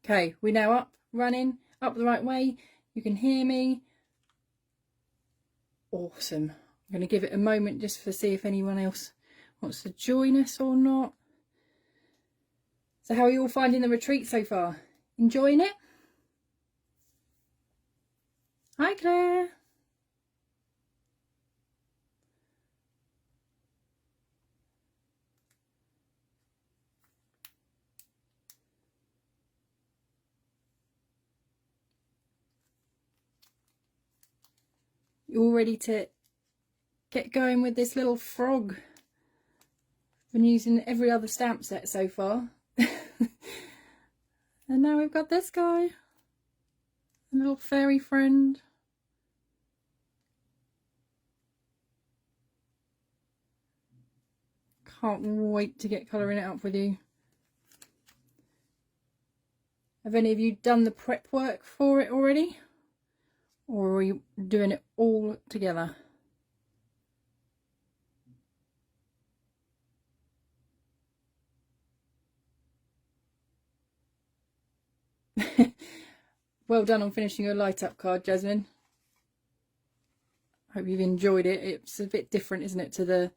Okay, we're now up, running, up the right way. You can hear me. Awesome. I'm going to give it a moment just to see if anyone else wants to join us or not. So how are you all finding the retreat so far? Enjoying it? Hi Claire. You all ready to get going with this little frog? Been using every other stamp set so far. And now we've got this guy. A little fairy friend. Can't wait to get colouring it up with you. Have any of you done the prep work for it already? Or are you doing it all together? Well done on finishing your light up card, Jasmine. Hope you've enjoyed it. It's a bit different, isn't it, to the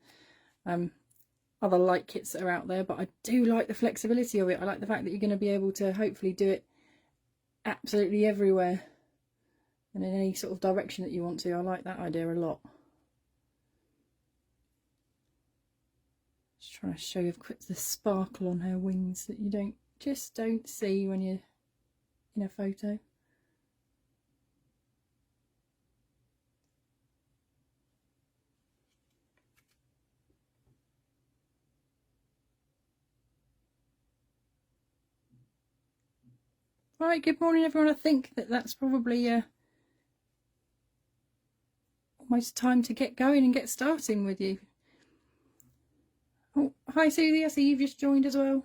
other light kits that are out there, but I do like the flexibility of it. I like the fact that you're going to be able to hopefully do it absolutely everywhere and in any sort of direction that you want to. I like that idea a lot. Just trying to show you the sparkle on her wings that you just don't see when you're in a photo. Right, good morning everyone. I think that's probably almost time to get going and get starting with you. Oh, hi Susie, I see you've just joined as well.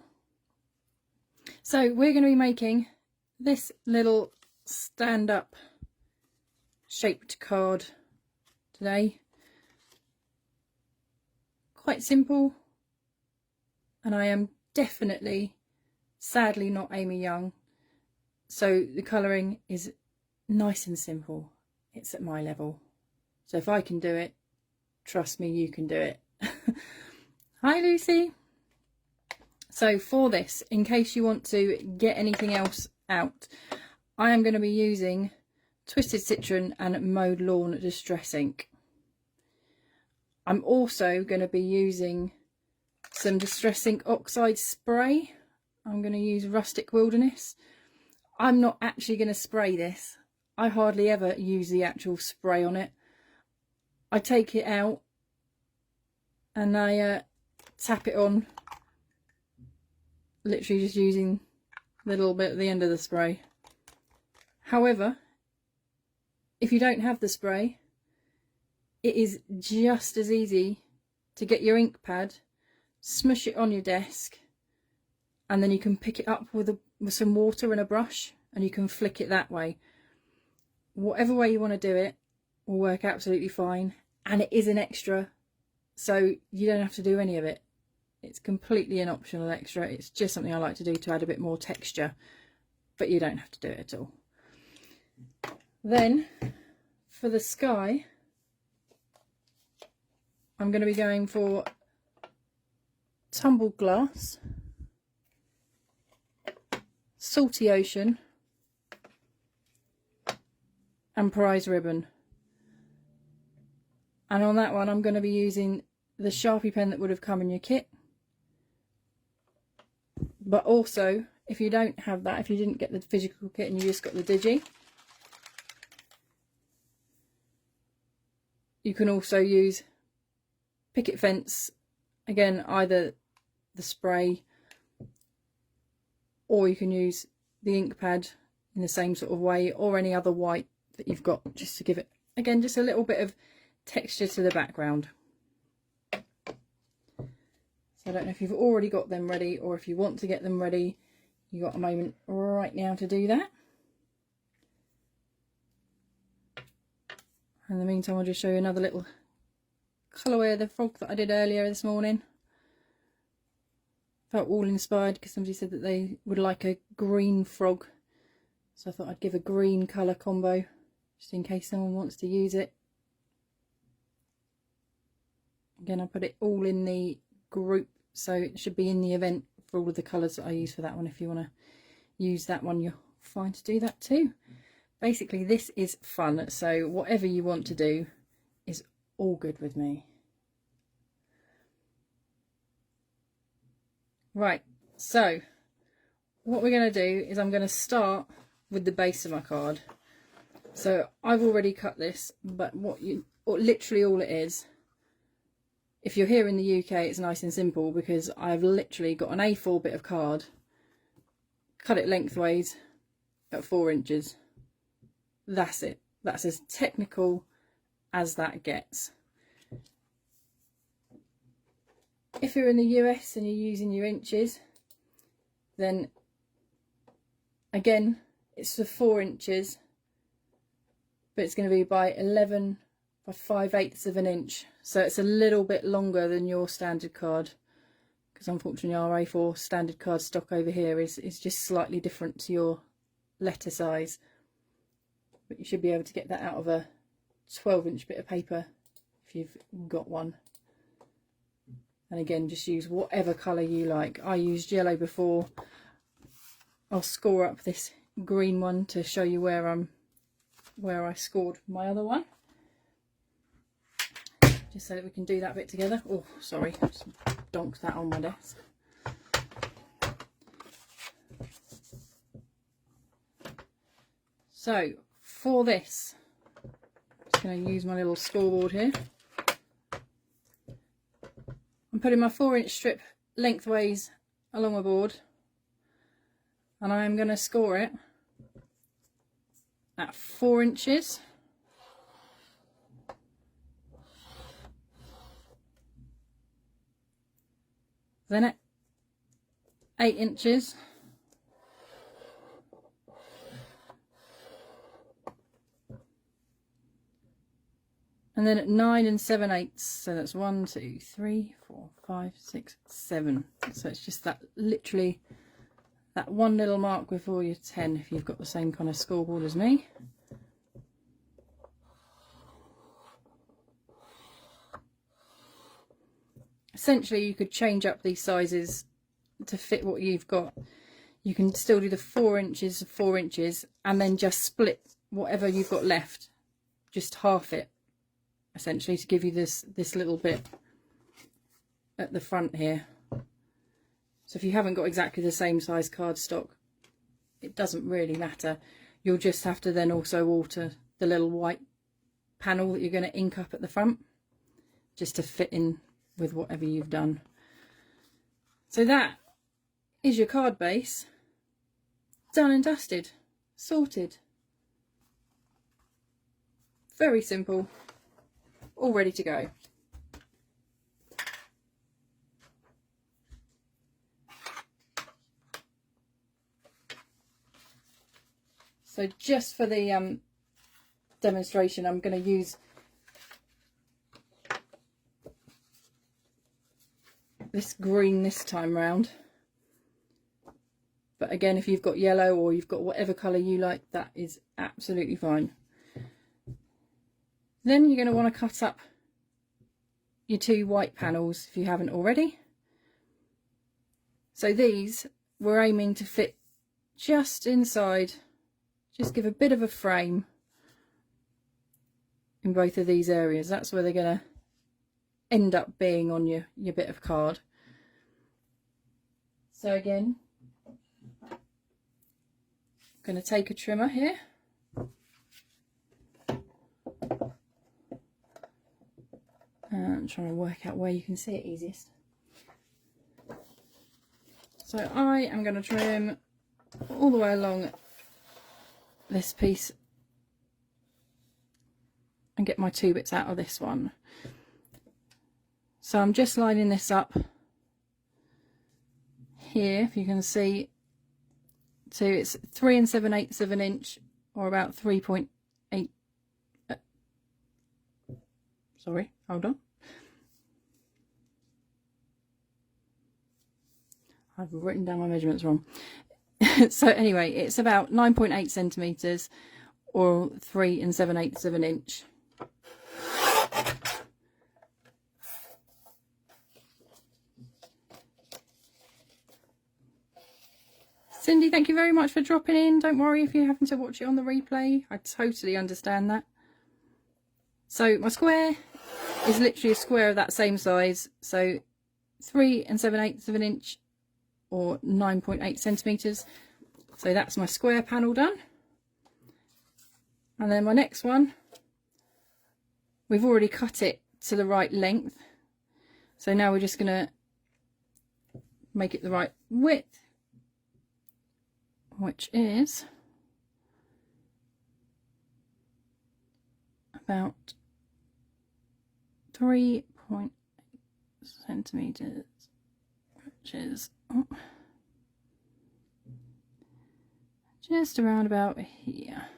So we're going to be making this little stand-up shaped card today. Quite simple, and I am definitely, sadly, not Amy Young. So the colouring is nice and simple. It's at my level. So if I can do it, trust me, you can do it. Hi Lucy. So for this, in case you want to get anything else out, I am going to be using Twisted Citron and Mowed Lawn Distress Ink. I'm also going to be using some Distress Ink Oxide spray. I'm going to use Rustic Wilderness. I'm not actually going to spray this. I hardly ever use the actual spray on it. I take it out and I tap it on, literally just using a little bit at the end of the spray. However, if you don't have the spray, it is just as easy to get your ink pad, smush it on your desk, and then you can pick it up with some water and a brush, and you can flick it that way. Whatever way you want to do it will work absolutely fine, and it is an extra, so you don't have to do any of it. It's completely an optional extra. It's just something I like to do to add a bit more texture, but you don't have to do it at all. Then for the sky, I'm going to be going for Tumbled Glass, Salty Ocean and Prize Ribbon. And on that one I'm going to be using the Sharpie pen that would have come in your kit. But also, if you don't have that, if you didn't get the physical kit and you just got the Digi, you can also use Picket Fence, again, either the spray, or you can use the ink pad in the same sort of way, or any other white that you've got, just to give it, again, just a little bit of texture to the background. So I don't know if you've already got them ready, or if you want to get them ready, you've got a moment right now to do that. In the meantime, I'll just show you another little colourway of the frog that I did earlier this morning. Felt all inspired because somebody said that they would like a green frog So I thought I'd give a green colour combo just in case someone wants to use it. Again, I put it all in the group, so it should be in the event for all of the colours that I use for that one. If you want to use that one, you're fine to do that too. Basically, this is fun, so whatever you want to do is all good with me. Right, so what we're going to do is I'm going to start with the base of my card. So I've already cut this, but literally all it is, if you're here in the UK, it's nice and simple because I've literally got an A4 bit of card, cut it lengthways at 4 inches. That's it. That's as technical as that gets. If you're in the US and you're using your inches, then again, it's the 4 inches, but it's going to be by 11 by 5/8 of an inch. So it's a little bit longer than your standard card, because unfortunately our A4 standard card stock over here is just slightly different to your letter size. But you should be able to get that out of a 12-inch bit of paper if you've got one. And again, just use whatever colour you like. I used yellow before. I'll score up this green one to show you where I scored my other one. Just so that we can do that bit together. Oh, sorry, I just donked that on my desk. So for this, I'm just going to use my little scoreboard here. I'm putting my 4-inch strip lengthways along my board, and I'm going to score it at 4 inches. Then at 8 inches. And then at 9 7/8, so that's 1, 2, 3, 4, 5, 6, 7. So it's just that, literally that one little mark before your 10 if you've got the same kind of scoreboard as me. Essentially, you could change up these sizes to fit what you've got. You can still do the 4 inches of 4 inches and then just split whatever you've got left, just half it, essentially, to give you this little bit at the front here. So if you haven't got exactly the same size cardstock, it doesn't really matter. You'll just have to then also alter the little white panel that you're going to ink up at the front, just to fit in with whatever you've done. So that is your card base, done and dusted, sorted. Very simple, all ready to go. So just for the demonstration, I'm going to use this green this time round. But again, if you've got yellow or you've got whatever colour you like, that is absolutely fine. Then you're going to want to cut up your 2 white panels if you haven't already. So these we're aiming to fit just inside, just give a bit of a frame in both of these areas. That's where they're going to end up being on your bit of card. So again, I'm going to take a trimmer here, and I'm trying to work out where you can see it easiest. So I am going to trim all the way along this piece and get my 2 bits out of this one. So I'm just lining this up here, if you can see. So it's 3 7/8 of an inch, or about 3.8. Sorry, hold on. I've written down my measurements wrong. So anyway, it's about 9.8 centimetres or 3 7/8 of an inch. Cindy, thank you very much for dropping in. Don't worry if you're having to watch it on the replay. I totally understand that. So my square is literally a square of that same size. So 3 7/8 of an inch or 9.8 centimetres. So that's my square panel done. And then my next one, we've already cut it to the right length. So now we're just going to make it the right width, which is about 3.8 centimetres, which is just around about here.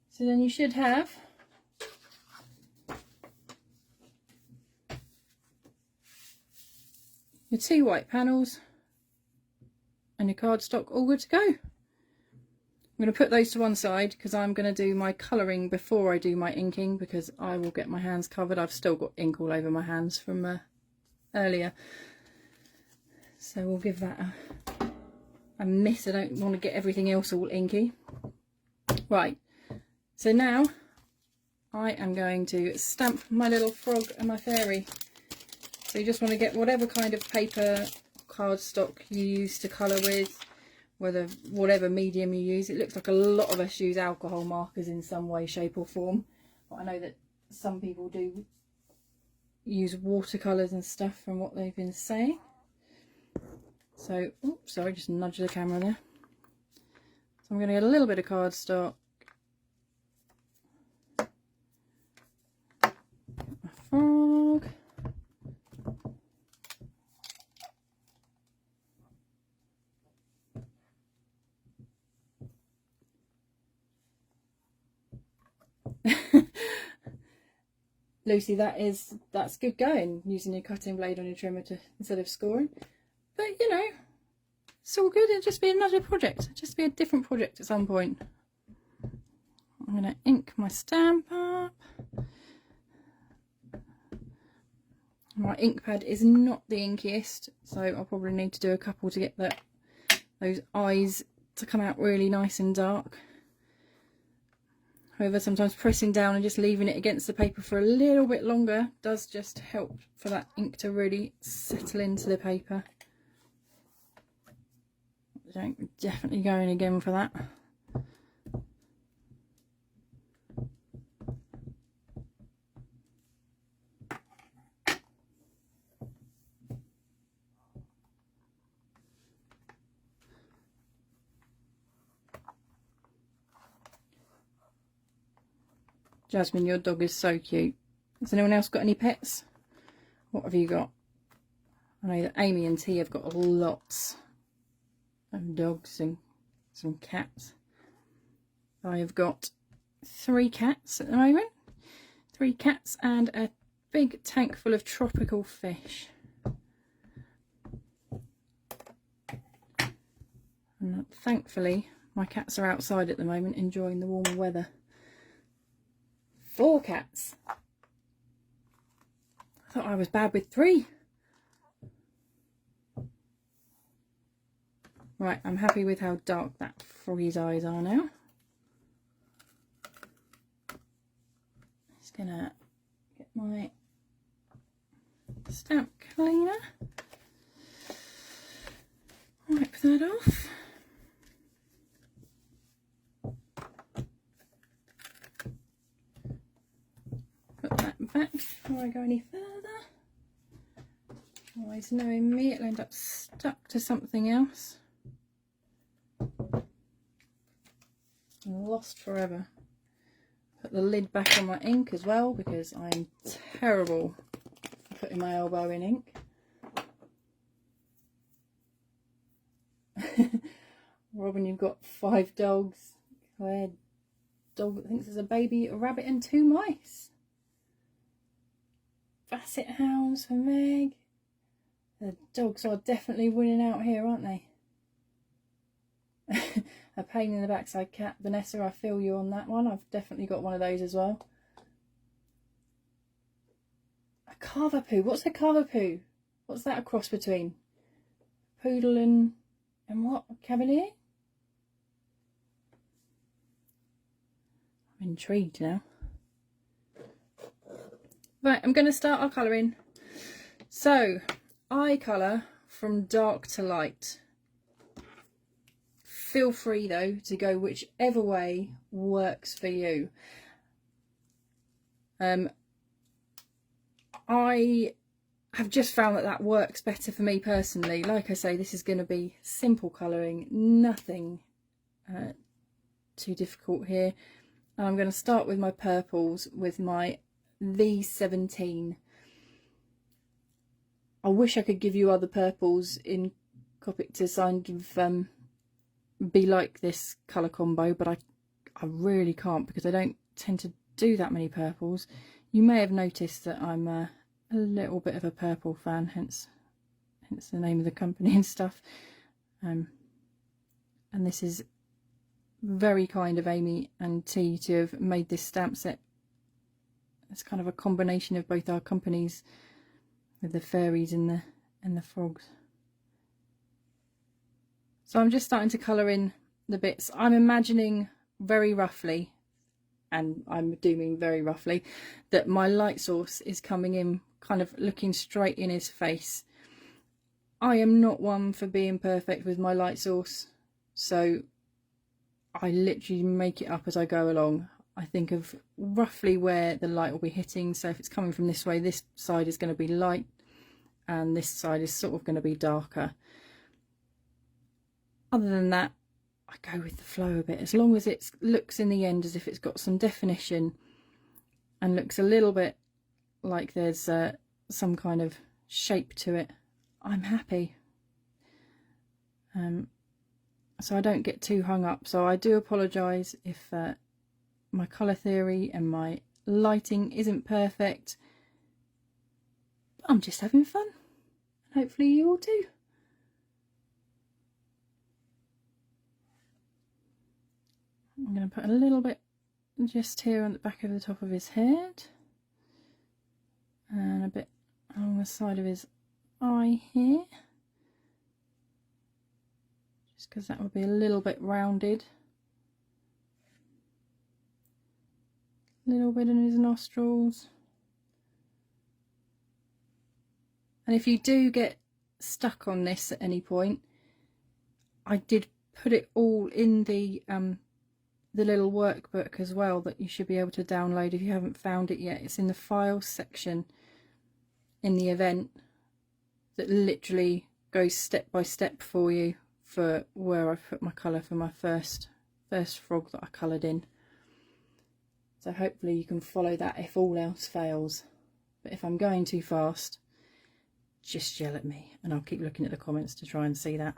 So then you should have your 2 white panels and your cardstock all good to go. I'm going to put those to one side because I'm going to do my colouring before I do my inking, because I will get my hands covered. I've still got ink all over my hands from earlier. So we'll give that a miss. I don't want to get everything else all inky. Right, so now I am going to stamp my little frog and my fairy. So you just want to get whatever kind of paper, cardstock you use to colour with, whatever medium you use. It looks like a lot of us use alcohol markers in some way, shape or form. But I know that some people do use watercolours and stuff from what they've been saying. So, oops, sorry, just nudge the camera there. So I'm going to get a little bit of cardstock. My frog. Lucy, that's good going, using your cutting blade on your trimmer instead of scoring. But you know, it's all good. It'll just be another project, just be a different project at some point. I'm going to ink my stamp up. My ink pad is not the inkiest, so I'll probably need to do a couple to get those eyes to come out really nice and dark. However, sometimes pressing down and just leaving it against the paper for a little bit longer does just help for that ink to really settle into the paper. I'm definitely going again for that. Jasmine, your dog is so cute. Has anyone else got any pets? What have you got? I know that Amy and T have got lots of dogs and some cats. I have got 3 cats at the moment. 3 cats and a big tank full of tropical fish. And thankfully, my cats are outside at the moment enjoying the warmer weather. 4 cats. I thought I was bad with 3. Right, I'm happy with how dark that froggy's eyes are now. Just gonna get my stamp cleaner. Wipe that off. Put that back before I go any further. Always knowing me, it'll end up stuck to something else. Lost forever. Put the lid back on my ink as well, because I'm terrible for putting my elbow in ink. Robin, you've got 5 dogs. Claire, dog that thinks there's a baby, a rabbit and 2 mice. Basset hounds for Meg. The dogs are definitely winning out here, aren't they? A pain in the backside cat. Vanessa, I feel you on that one. I've definitely got one of those as well. A Cavapoo. What's a Cavapoo? What's that a cross between? Poodle and what? A Cavalier? I'm intrigued now. Right, I'm going to start our colouring. So, I colour from dark to light. Feel free though to go whichever way works for you. I have just found that works better for me personally. Like I say, this is going to be simple colouring, nothing too difficult here. And I'm going to start with my purples with my V17. I wish I could give you other purples in Copic to kind of be like this colour combo, but I really can't because I don't tend to do that many purples. You may have noticed that I'm a little bit of a purple fan, hence the name of the company and stuff. And this is very kind of Amy and T to have made this stamp set. It's kind of a combination of both our companies with the fairies and the frogs. So I'm just starting to colour in the bits. I'm imagining very roughly, and I'm doing very roughly, that my light source is coming in kind of looking straight in his face. I am not one for being perfect with my light source, so I literally make it up as I go along. I think of roughly where the light will be hitting, so if it's coming from this way, this side is going to be light and this side is sort of going to be darker. Other than that, I go with the flow a bit, as long as it looks in the end as if it's got some definition and looks a little bit like there's some kind of shape to it. I'm happy. So I don't get too hung up. So I do apologise if my colour theory and my lighting isn't perfect. I'm just having fun. Hopefully you all too. I'm going to put a little bit just here on the back of the top of his head. And a bit along the side of his eye here. Just because that would be a little bit rounded. A little bit in his nostrils. And if you do get stuck on this at any point, I did put it all in the little workbook as well that you should be able to download if you haven't found it yet. It's in the files section in the event that literally goes step by step for you for where I've put my colour for my first frog that I coloured in. So hopefully you can follow that if all else fails. But if I'm going too fast, just yell at me and I'll keep looking at the comments to try and see that.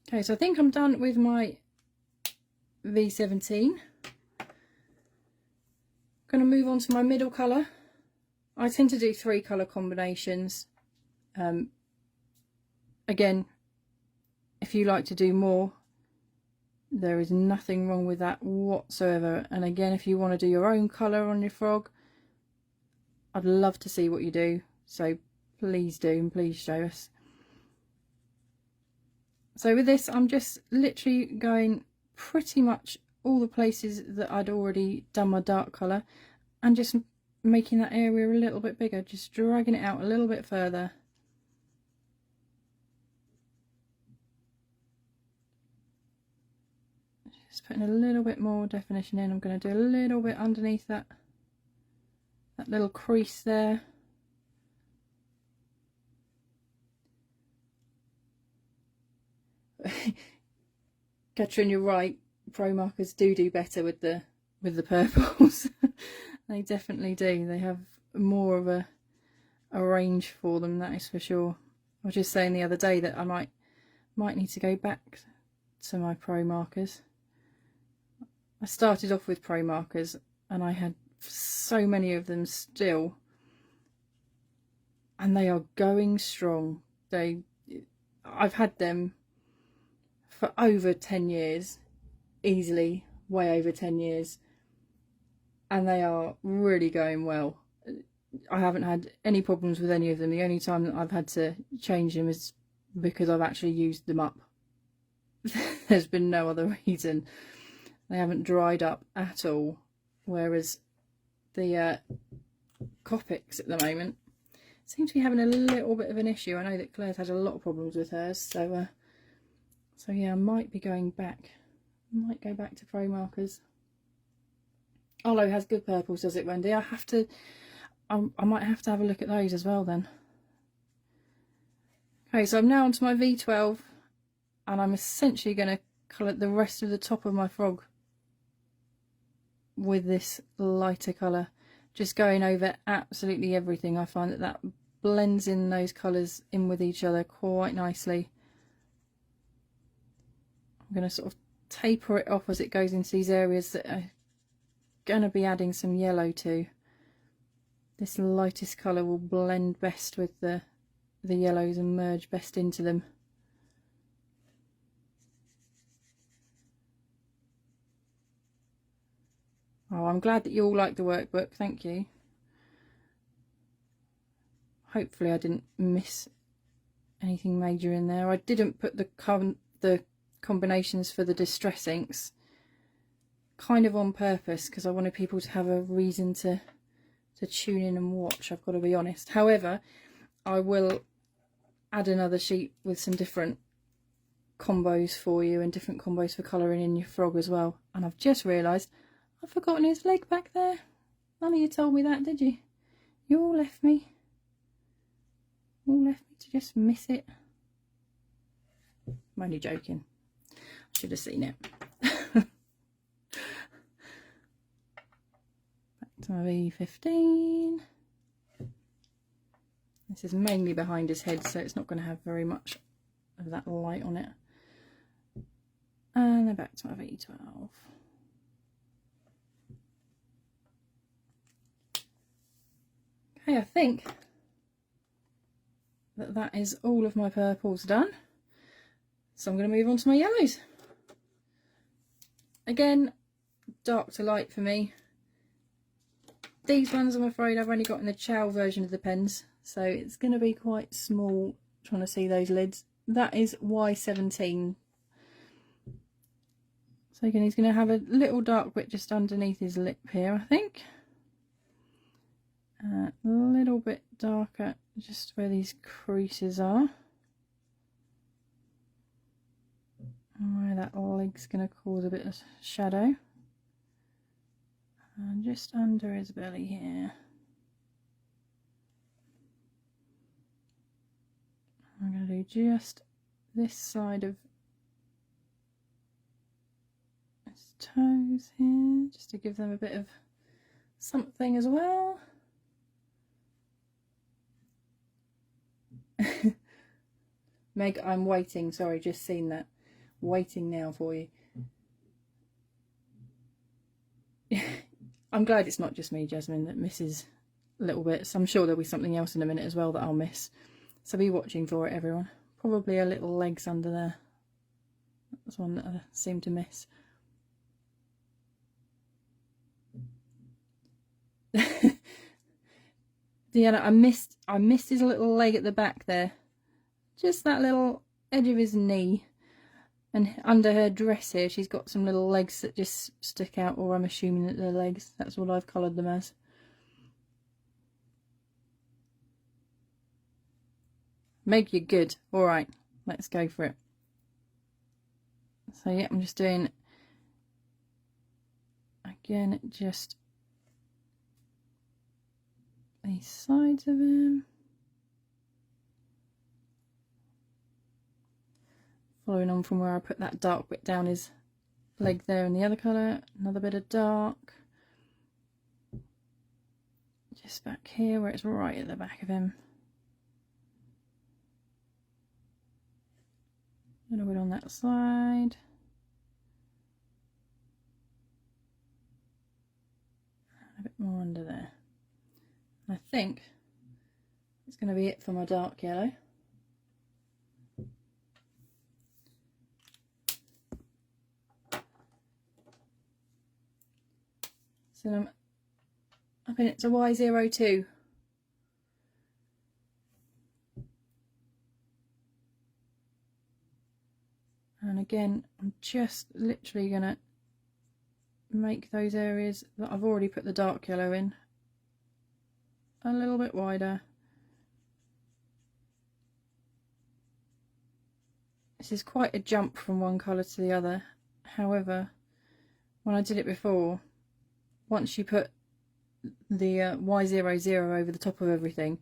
Okay, so I think I'm done with my V17. I'm going to move on to my middle colour. I tend to do 3 colour combinations. Again, if you like to do more, there is nothing wrong with that whatsoever. And again, if you want to do your own colour on your frog, I'd love to see what you do. So please do, and please show us. So with this, I'm just literally going pretty much all the places that I'd already done my dark colour and just making that area a little bit bigger, just dragging it out a little bit further. Just putting a little bit more definition in. I'm going to do a little bit underneath that little crease there. Katrin, you're right. Pro markers do better with the purples. They definitely do. They have more of a range for them, that is for sure. I was just saying the other day that I might need to go back to my pro markers. I started off with pro markers and I had so many of them still, and they are going strong. I've had them for over 10 years, easily way over 10 years, and they are really going well. I haven't had any problems with any of them. The only time that I've had to change them is because I've actually used them up. There's been no other reason. They haven't dried up at all, whereas the Copics at the moment seem to be having a little bit of an issue. I know that Claire's had a lot of problems with hers, so yeah, I might be going back. I might go back to pro markers. Olo has good purples, does it, Wendy? I might have to have a look at those as well then. Okay, so I'm now onto my V12, and I'm essentially going to colour the rest of the top of my frog with this lighter colour, just going over absolutely everything. I find that blends in those colours in with each other quite nicely. I'm going to sort of taper it off as it goes into these areas that are going to be adding some yellow to. This lightest colour will blend best with the yellows and merge best into them. Oh, I'm glad that you all like the workbook, thank you. Hopefully I didn't miss anything major in there. I didn't put the combinations for the distress inks, kind of on purpose, because I wanted people to have a reason to tune in and watch, I've got to be honest. However, I will add another sheet with some different combos for you and different combos for colouring in your frog as well. And I've just realised I've forgotten his leg back there. None of you told me that, did you? You all left me. All left me to just miss it. I'm only joking. I should have seen it. Back to my V15. This is mainly behind his head, so it's not going to have very much of that light on it. And then back to my V12. Okay, I think that is all of my purples done. So I'm going to move on to my yellows. Again, dark to light for me. These ones, I'm afraid, I've only got in the Chow version of the pens, so it's going to be quite small trying to see those lids. That is Y17. So again, he's going to have a little dark bit just underneath his lip here, I think. A little bit darker just where these creases are. And where that leg's going to cause a bit of shadow. And just under his belly here. I'm going to do just this side of his toes here, just to give them a bit of something as well. Meg, I'm waiting, sorry, just seen that. Waiting now for you. I'm glad it's not just me, Jasmine, that misses little bits. I'm sure there'll be something else in a minute as well that I'll miss. So be watching for it, everyone. Probably a little legs under there. That's one that I seem to miss. Yeah, I missed his little leg at the back there. Just that little edge of his knee. And under her dress here, she's got some little legs that just stick out, or I'm assuming that they're legs. That's what I've coloured them as. Meg, you're good. Alright, let's go for it. So yeah, I'm just doing, again, just these sides of him. Following on from where I put that dark bit down his leg there in the other colour, another bit of dark. Just back here where it's right at the back of him. A little bit on that side. bit more under there. I think it's going to be it for my dark yellow. So I mean, it's a Y02. And again, I'm just literally going to make those areas that I've already put the dark yellow in a little bit wider. This is quite a jump from one colour to the other. However, when I did it before, once you put the Y00 over the top of everything,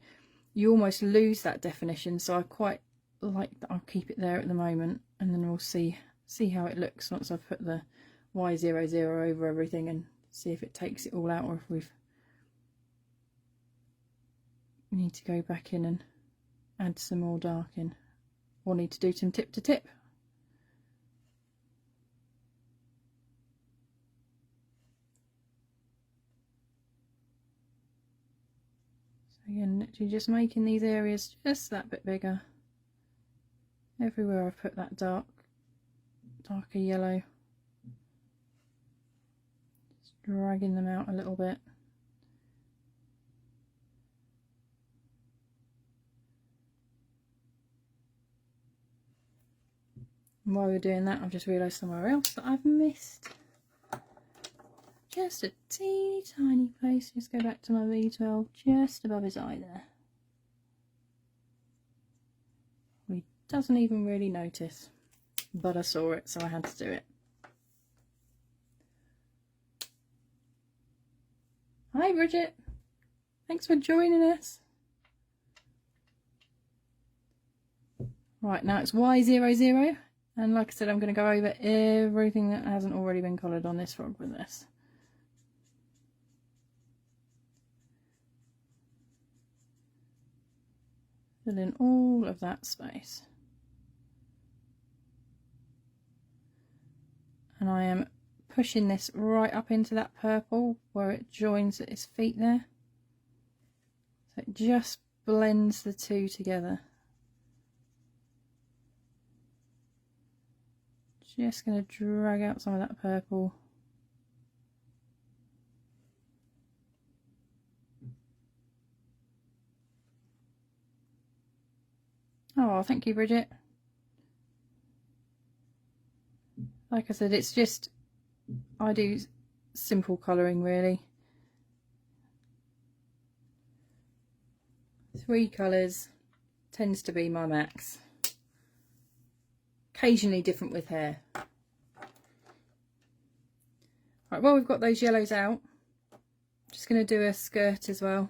you almost lose that definition. So I quite like that. I'll keep it there at the moment, and then we'll see how it looks once I've put the Y00 over everything, and see if it takes it all out, or if we need to go back in and add some more dark in, or need to do some tip to tip. So again, literally just making these areas just that bit bigger. Everywhere I've put that darker yellow, just dragging them out a little bit. And while we're doing that, I've just realised somewhere else that I've missed. Just a teeny tiny place. Just go back to my V12, just above his eye there. He doesn't even really notice, but I saw it, so I had to do it. Hi Bridget, thanks for joining us. Right, now it's Y00, and like I said, I'm going to go over everything that hasn't already been coloured on this frog with this. Fill in all of that space. And I am pushing this right up into that purple where it joins at his feet there. So it just blends the two together. Just going to drag out some of that purple. Oh, thank you, Bridget. Like I said, it's just, I do simple colouring really. 3 colours tends to be my max. Occasionally different with hair. Right, well, we've got those yellows out. Just going to do a skirt as well.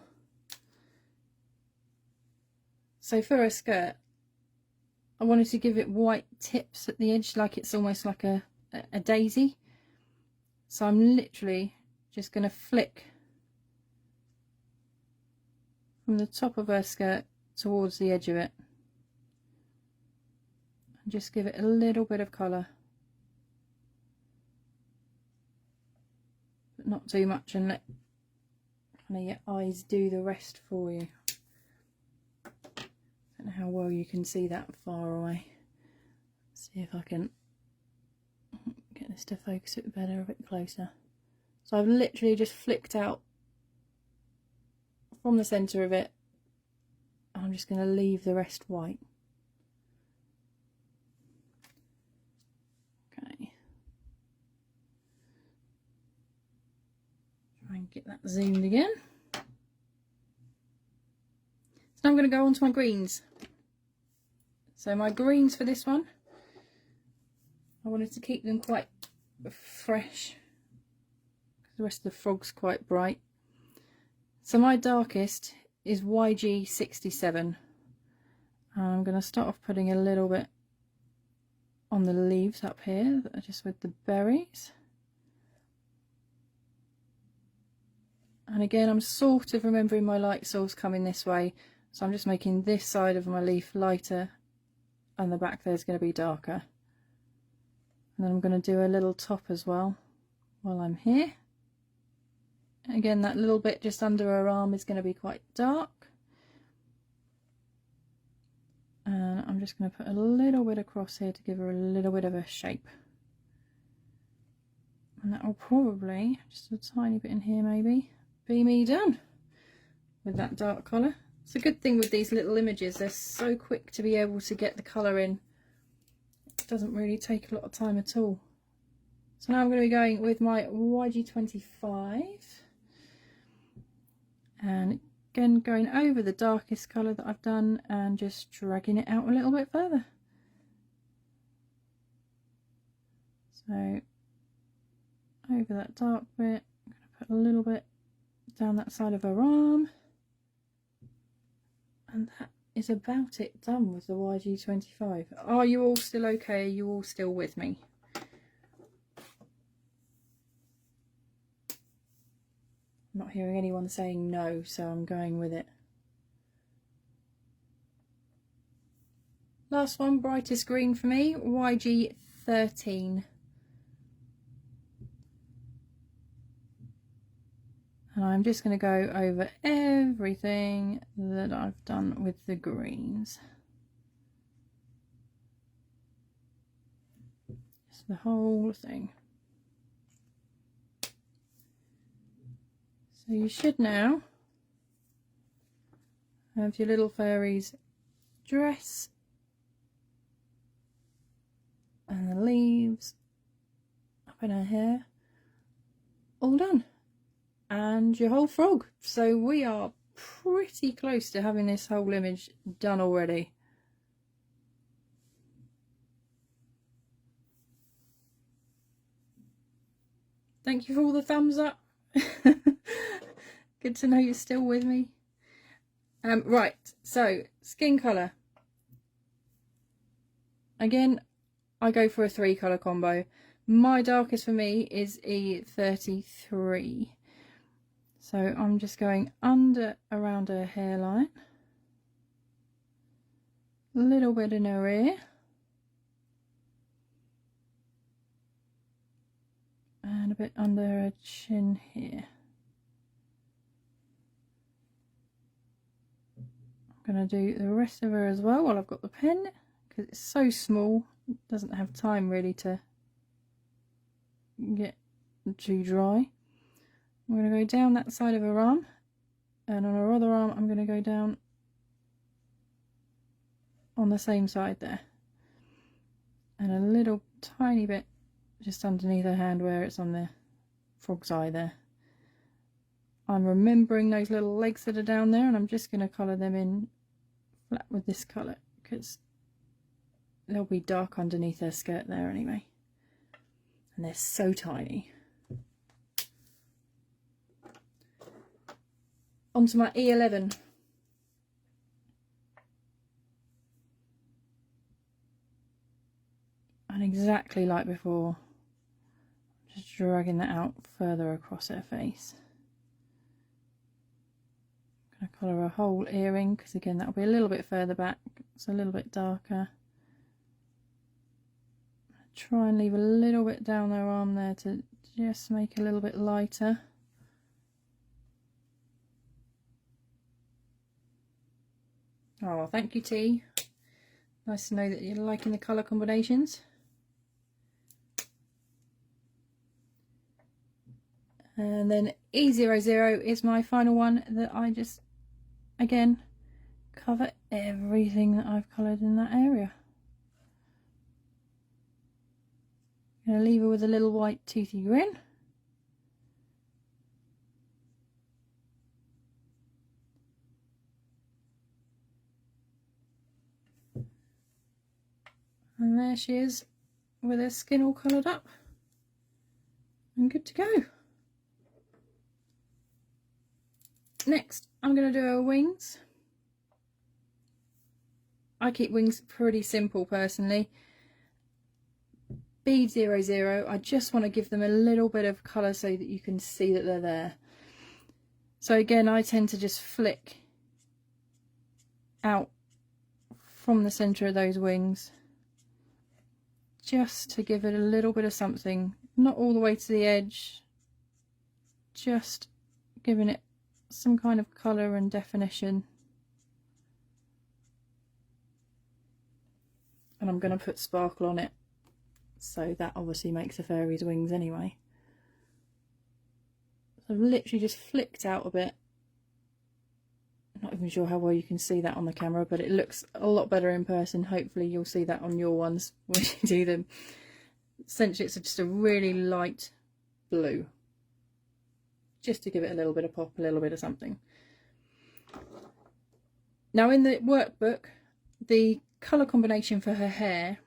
So for a skirt, I wanted to give it white tips at the edge, like it's almost like a daisy. So I'm literally just going to flick from the top of her skirt towards the edge of it. And just give it a little bit of colour. But not too much, and let kind of your eyes do the rest for you. I don't know how well you can see that far away. Let's see if I can get this to focus it better, a bit closer. So I've literally just flicked out from the centre of it. I'm just going to leave the rest white. Okay. Try and get that zoomed again. So now I'm going to go on to my greens. So my greens for this one, I wanted to keep them quite fresh because the rest of the frog's quite bright. So my darkest is YG67. I'm going to start off putting a little bit on the leaves up here that are just with the berries. And again, I'm sort of remembering my light source coming this way, so I'm just making this side of my leaf lighter and the back there's going to be darker. And then I'm going to do a little top as well while I'm here. Again, that little bit just under her arm is going to be quite dark. And I'm just going to put a little bit across here to give her a little bit of a shape. And that will probably, just a tiny bit in here maybe, be me done with that dark colour. It's a good thing with these little images, they're so quick to be able to get the colour in. It doesn't really take a lot of time at all. So now I'm going to be going with my YG25. And again, going over the darkest colour that I've done and just dragging it out a little bit further. So over that dark bit, I'm going to put a little bit down that side of her arm. And that is about it done with the YG25. Are you all still okay? Are you all still with me? I'm not hearing anyone saying no, so I'm going with it. Last one, brightest green for me, YG13. And I'm just going to go over everything that I've done with the greens. Just the whole thing. So you should now have your little fairy's dress and the leaves up in her hair all done, and your whole frog. So we are pretty close to having this whole image done already. Thank you for all the thumbs up. Good to know you're still with me. Right, so skin colour. Again, I go for a 3-colour combo. My darkest for me is E33. So I'm just going around her hairline, a little bit in her ear, and a bit under her chin here. I'm going to do the rest of her as well while I've got the pen, because it's so small, it doesn't have time really to get too dry. I'm going to go down that side of her arm, and on her other arm I'm going to go down on the same side there, and a little tiny bit just underneath her hand where it's on the frog's eye there. I'm remembering those little legs that are down there, and I'm just going to colour them in flat with this colour because they'll be dark underneath her skirt there anyway, and they're so tiny. Onto my E11. And exactly like before, just dragging that out further across her face. I'm going to colour her whole earring because again that'll be a little bit further back, it's a little bit darker. Try and leave a little bit down her arm there to just make it a little bit lighter. Oh, thank you, T. Nice to know that you're liking the colour combinations. And then E00 is my final one that I just, again, cover everything that I've coloured in that area. I'm going to leave her with a little white toothy grin. And there she is with her skin all coloured up and good to go. Next, I'm going to do her wings. I keep wings pretty simple personally. B00, I just want to give them a little bit of colour so that you can see that they're there. So again, I tend to just flick out from the centre of those wings, just to give it a little bit of something, not all the way to the edge, just giving it some kind of colour and definition. And I'm going to put sparkle on it, so that obviously makes a fairy's wings anyway. So I've literally just flicked out a bit. I'm not even sure how well you can see that on the camera, but it looks a lot better in person. Hopefully you'll see that on your ones when you do them. Essentially it's just a really light blue, just to give it a little bit of pop, a little bit of something. Now in the workbook, the colour combination for her hair,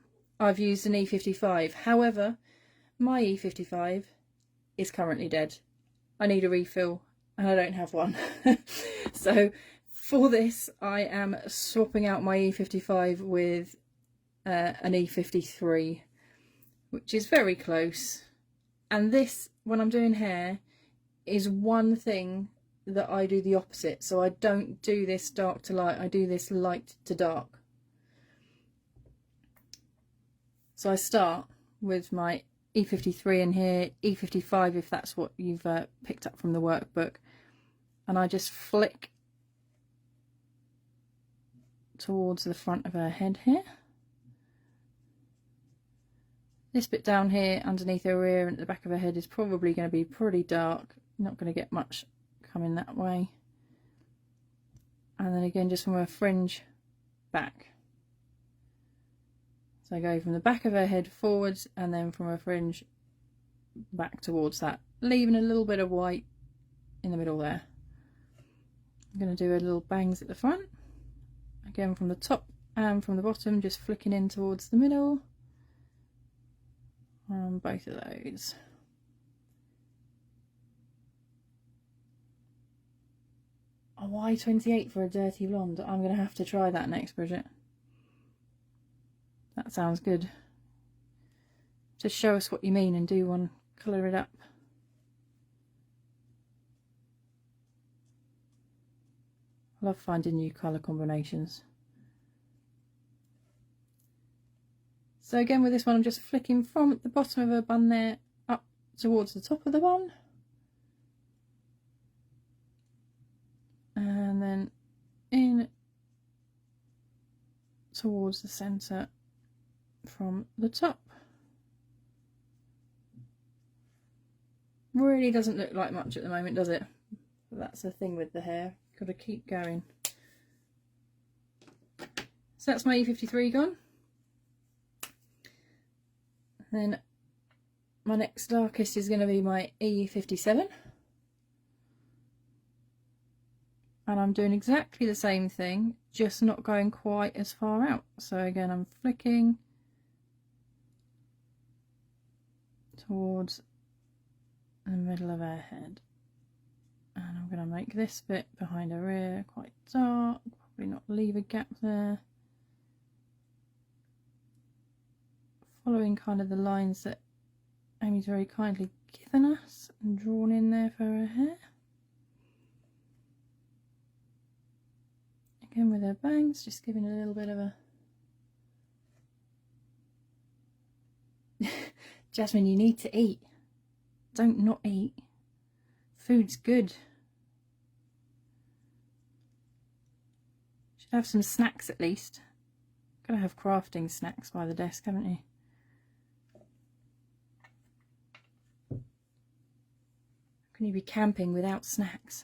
I've used an E55. However, my E55 is currently dead. I need a refill and I don't have one. So for this I am swapping out my E55 with an E53, which is very close. And this, when I'm doing hair, is one thing that I do the opposite. So I don't do this dark to light, I do this light to dark. So I start with my E53 in here, E55 if that's what you've picked up from the workbook, and I just flick towards the front of her head here. This bit down here underneath her ear and at the back of her head is probably going to be pretty dark, not going to get much coming that way. And then again just from her fringe back. So I go from the back of her head forwards and then from her fringe back towards that, leaving a little bit of white in the middle there. I'm going to do a little bangs at the front, again from the top and from the bottom, just flicking in towards the middle on both of those. A Y28 for a dirty blonde. I'm going to have to try that next, Bridget. That sounds good. Just show us what you mean and do one, colour it up. I love finding new colour combinations. So again with this one I'm just flicking from the bottom of her bun there up towards the top of the bun. And then in towards the centre from the top. Really doesn't look like much at the moment, does it? But that's the thing with the hair, got to keep going. So that's my E53 gone. Then my next darkest is going to be my E57. And I'm doing exactly the same thing, just not going quite as far out. So again I'm flicking towards the middle of her head, and I'm going to make this bit behind her ear quite dark, probably not leave a gap there, following kind of the lines that Amy's very kindly given us and drawn in there for her hair. Again with her bangs, just giving a little bit of a Jasmine, you need to eat. Don't not eat. Food's good. Should have some snacks at least. Gotta have crafting snacks by the desk, haven't you? Can you be camping without snacks?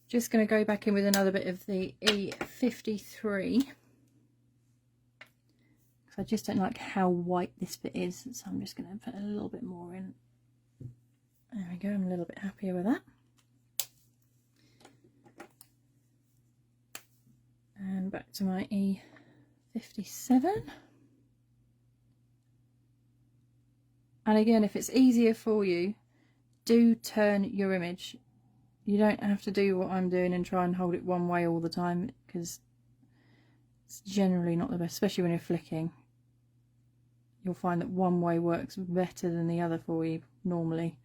Just going to go back in with another bit of the E53. I just don't like how white this bit is, so I'm just going to put a little bit more in. There we go, I'm a little bit happier with that. And back to my E57. And again, if it's easier for you, do turn your image. You don't have to do what I'm doing and try and hold it one way all the time, because it's generally not the best, especially when you're flicking. You'll find that one way works better than the other for you normally.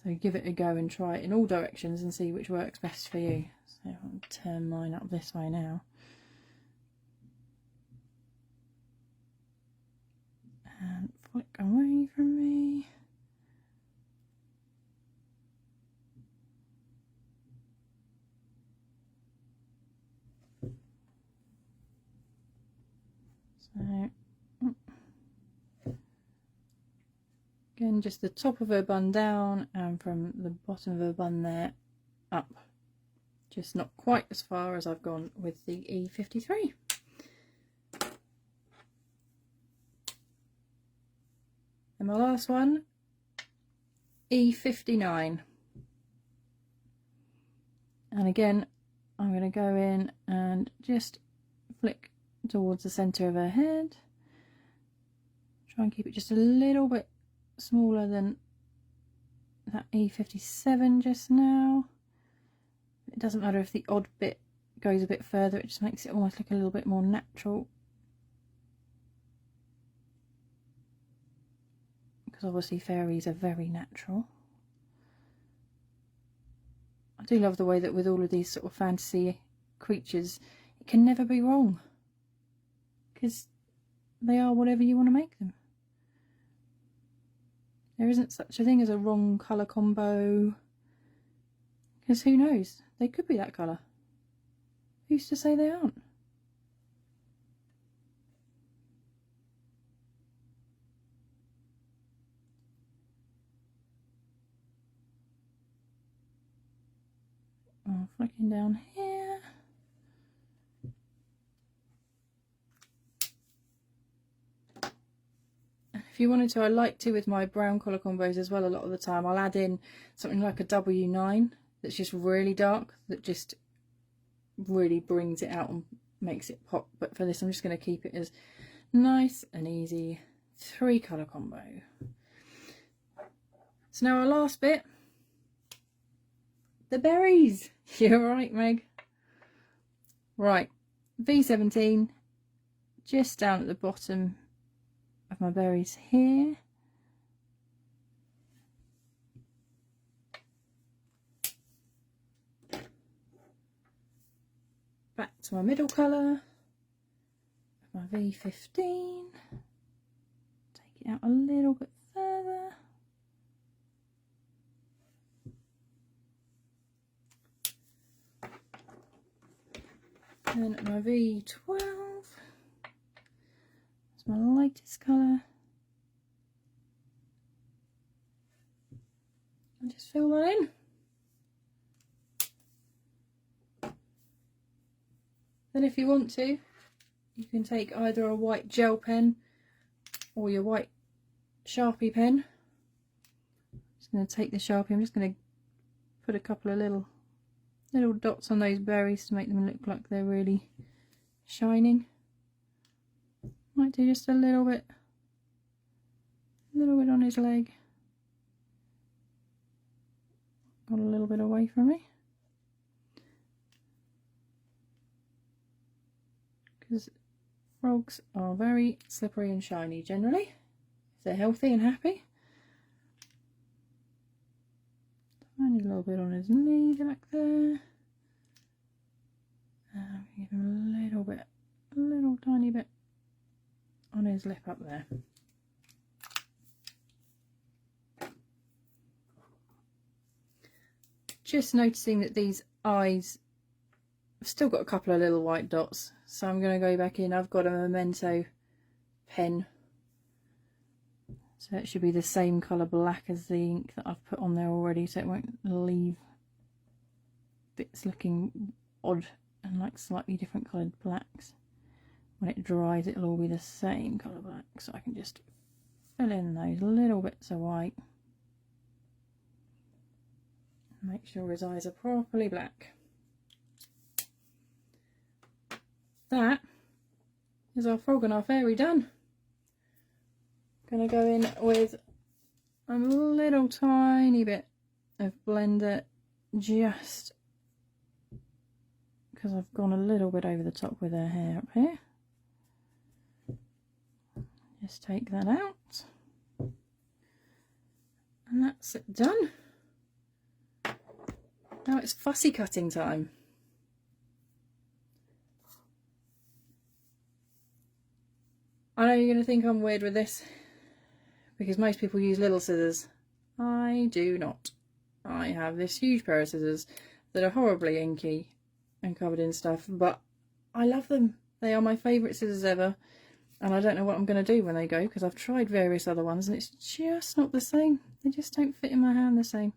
So give it a go and try it in all directions and see which works best for you. So I'll turn mine up this way now. And flick away from me. So again, just the top of her bun down, and from the bottom of her bun there up. Just not quite as far as I've gone with the E53. And my last one, E59. And again, I'm going to go in and just flick towards the centre of her head. Try and keep it just a little bit smaller than that E57 just now. It doesn't matter if the odd bit goes a bit further, it just makes it almost look a little bit more natural. Because obviously fairies are very natural. I do love the way that with all of these sort of fantasy creatures, it can never be wrong. Because they are whatever you want to make them. There isn't such a thing as a wrong colour combo. Because who knows? They could be that colour. Who's to say they aren't? Flicking down here. If you wanted to, I like to with my brown colour combos as well a lot of the time. I'll add in something like a W9 that's just really dark, that just really brings it out and makes it pop. But for this I'm just going to keep it as nice and easy 3 colour combo. So now our last bit, the berries. You're right, Meg. Right, V17 just down at the bottom of my berries here. Back to my middle colour, my V15. Take it out a little bit further. And my V12. That's my lightest colour. I'll just fill that in. Then if you want to, you can take either a white gel pen or your white Sharpie pen. I'm just going to take the Sharpie, I'm just going to put a couple of little dots on those berries to make them look like they're really shining. Might do just a little bit on his leg. Got a little bit away from me. Because frogs are very slippery and shiny generally, if they're healthy and happy. Tiny little bit on his knee back there. And give him a little tiny bit on his lip up there. Just noticing that these eyes have still got a couple of little white dots, so I'm going to go back in. I've got a Memento pen, so it should be the same colour black as the ink that I've put on there already, so it won't leave bits looking odd and like slightly different coloured blacks. When it dries it'll all be the same colour black, so I can just fill in those little bits of white. Make sure his eyes are properly black. That is our frog and our fairy done. Gonna go in with a little tiny bit of blender, just because I've gone a little bit over the top with her hair up here. Just take that out, and that's it done. Now it's fussy cutting time. I know you're going to think I'm weird with this, because most people use little scissors. I do not. I have this huge pair of scissors that are horribly inky and covered in stuff, but I love them. They are my favourite scissors ever. And I don't know what I'm going to do when they go, because I've tried various other ones and it's just not the same. They just don't fit in my hand the same.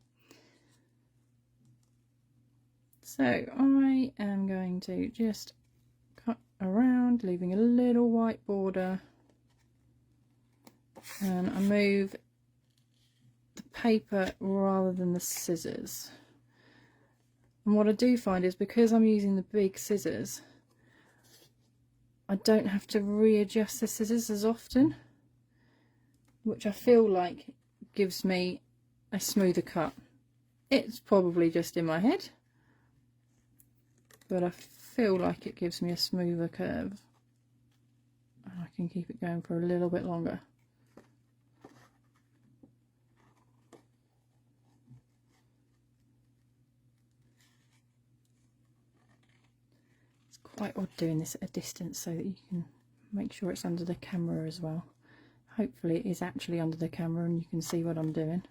So I am going to just cut around, leaving a little white border, and I move the paper rather than the scissors. And what I do find is, because I'm using the big scissors, I don't have to readjust the scissors as often, which I feel like gives me a smoother cut. It's probably just in my head, but I feel like it gives me a smoother curve, and I can keep it going for a little bit longer. It's quite odd doing this at a distance so that you can make sure it's under the camera as well. Hopefully it is actually under the camera and you can see what I'm doing.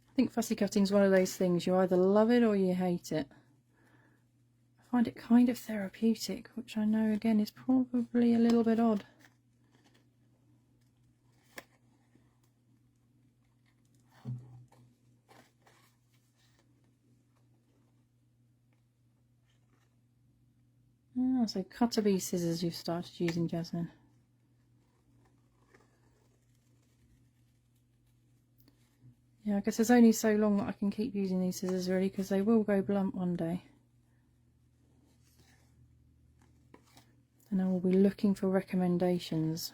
I think fussy cutting is one of those things, you either love it or you hate it. I find it kind of therapeutic, which I know again is probably a little bit odd. Ah, so cutter bee scissors you've started using, Jasmine. Yeah, I guess there's only so long that I can keep using these scissors really, because they will go blunt one day. And I will be looking for recommendations.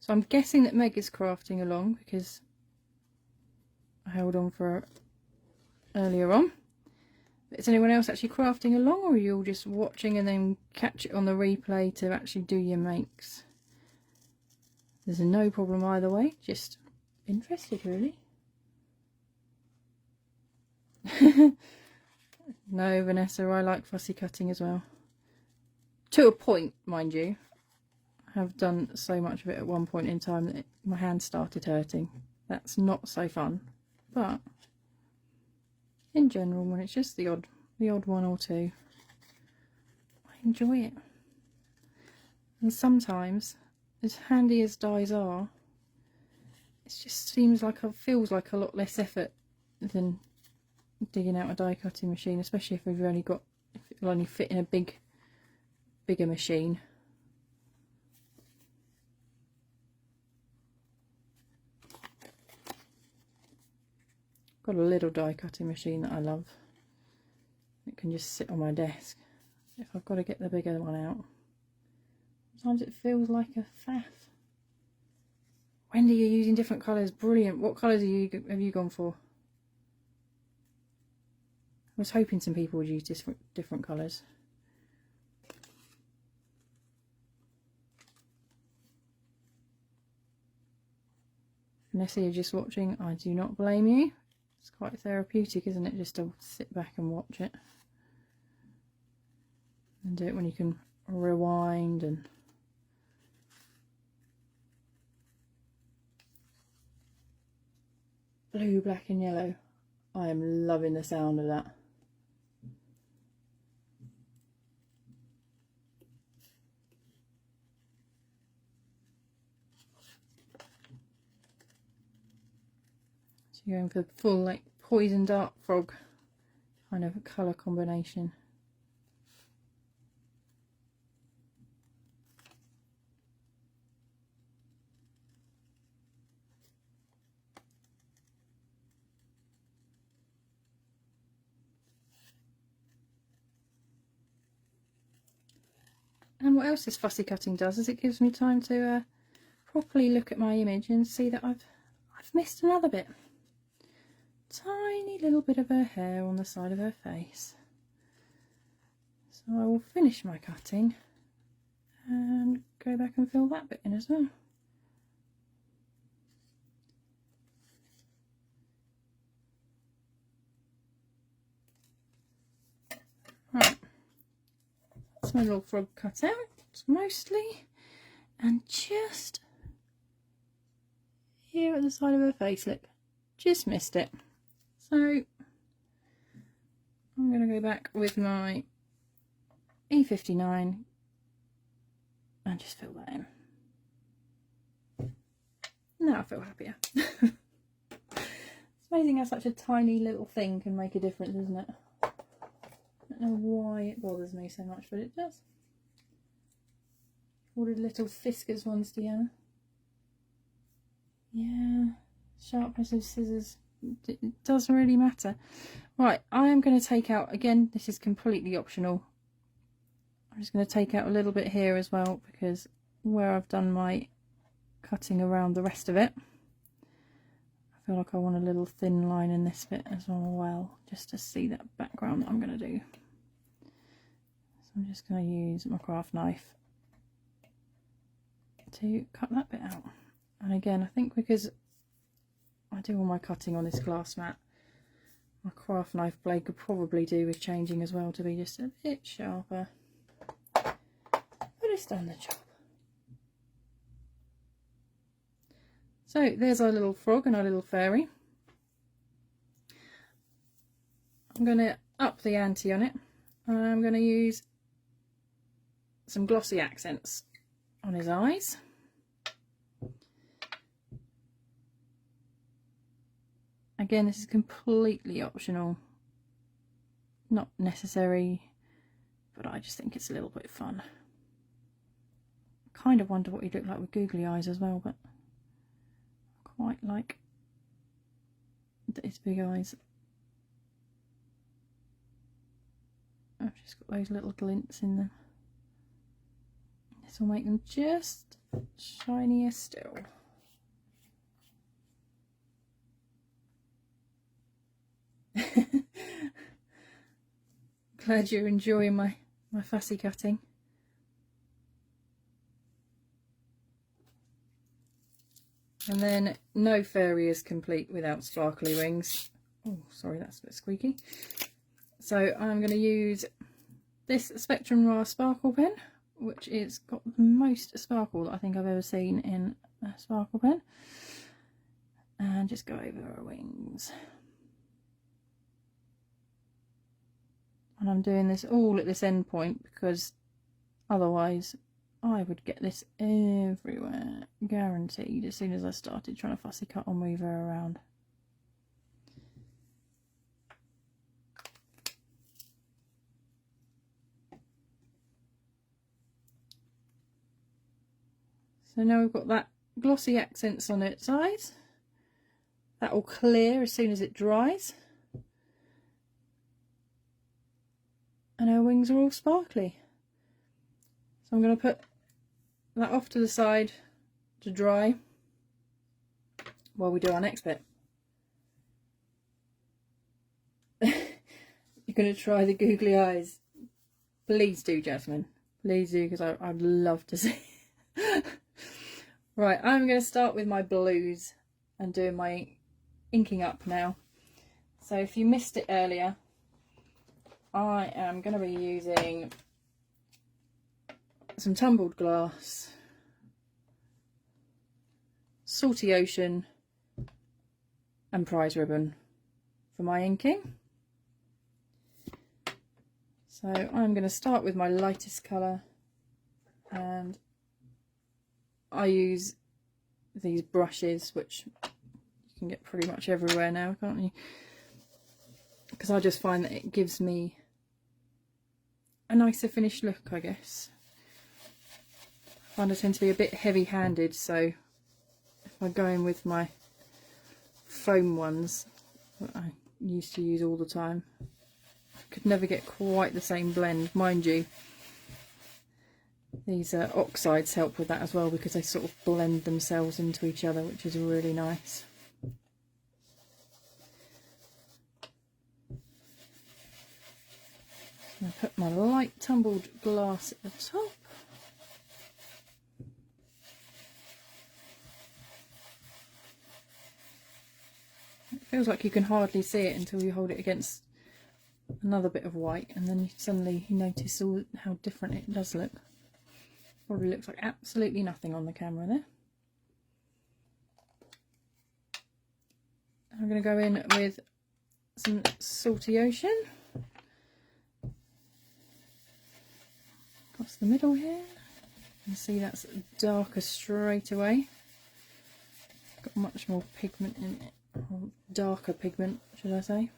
So I'm guessing that Meg is crafting along, because I held on for her earlier on. But is anyone else actually crafting along, or are you all just watching and then catch it on the replay to actually do your makes? There's no problem either way, just interested really. No, Vanessa, I like fussy cutting as well. To a point, mind you. I have done so much of it at one point in time that my hand started hurting. That's not so fun. But in general, when it's just the odd one or two, I enjoy it. And sometimes, as handy as dies are, it just seems like feels like a lot less effort than digging out a die cutting machine, especially if it'll only fit in a bigger machine. Got a little die cutting machine that I love. It can just sit on my desk. If I've got to get the bigger one out, sometimes it feels like a faff. Wendy, you're using different colours. Brilliant. What colours have you gone for? I was hoping some people would use different colours. Vanessa, you're just watching. I do not blame you. It's quite therapeutic, isn't it, just to sit back and watch it. And do it when you can rewind and... Blue, black and yellow. I am loving the sound of that. So you're going for the full like poison dart frog kind of a colour combination. And what else this fussy cutting does is it gives me time to properly look at my image and see that I've missed another bit. Tiny little bit of her hair on the side of her face. So I will finish my cutting and go back and fill that bit in as well. Right, that's my little frog cut out mostly, and just here at the side of her face, look, just missed it. So I'm going to go back with my E59 and just fill that in. Now I feel happier. It's amazing how such a tiny little thing can make a difference, isn't it? I don't know why it bothers me so much, but it does. Ordered little Fiskars ones together. Yeah, sharpness of scissors, it doesn't really matter. Right, I am going to take out, again, this is completely optional. I'm just going to take out a little bit here as well, because where I've done my cutting around the rest of it, I feel like I want a little thin line in this bit as well, just to see that background that I'm going to do. So I'm just going to use my craft knife to cut that bit out. And again, I think because I do all my cutting on this glass mat, my craft knife blade could probably do with changing as well to be just a bit sharper. But it's done the job. So there's our little frog and our little fairy. I'm going to up the ante on it. I'm going to use some glossy accents on his eyes. Again, this is completely optional, not necessary, but I just think it's a little bit fun. I kind of wonder what he'd look like with googly eyes as well, but I quite like his big eyes. I've just got those little glints in them. This will make them just shinier still. Glad you're enjoying my fussy cutting. And then no fairy is complete without sparkly wings. Oh, sorry, that's a bit squeaky. So I'm going to use this Spectrum Raw sparkle pen, which is got the most sparkle that I think I've ever seen in a sparkle pen, and just go over her wings. And I'm doing this all at this end point because otherwise I would get this everywhere, guaranteed, as soon as I started trying to fussy cut or move her around. So now we've got that glossy accents on its eyes. That will clear as soon as it dries. And her wings are all sparkly. So I'm going to put that off to the side to dry while we do our next bit. You're going to try the googly eyes. Please do, Jasmine. Please do, because I'd love to see. Right, I'm going to start with my blues and doing my inking up now. So if you missed it earlier, I am going to be using some tumbled glass, salty ocean and prize ribbon for my inking. So I'm going to start with my lightest colour, and I use these brushes, which you can get pretty much everywhere now, can't you? Because I just find that it gives me a nicer finished look, I guess. I find I tend to be a bit heavy-handed, so if I go in with my foam ones that I used to use all the time, I could never get quite the same blend. Mind you, these oxides help with that as well, because they sort of blend themselves into each other, which is really nice. I'm going to put my light tumbled glass at the top. It feels like you can hardly see it until you hold it against another bit of white, and then suddenly you notice all how different it does look. Probably looks like absolutely nothing on the camera there. I'm going to go in with some Salty Ocean across the middle here. You can see that's darker straight away. Got much more pigment in it, or darker pigment, should I say.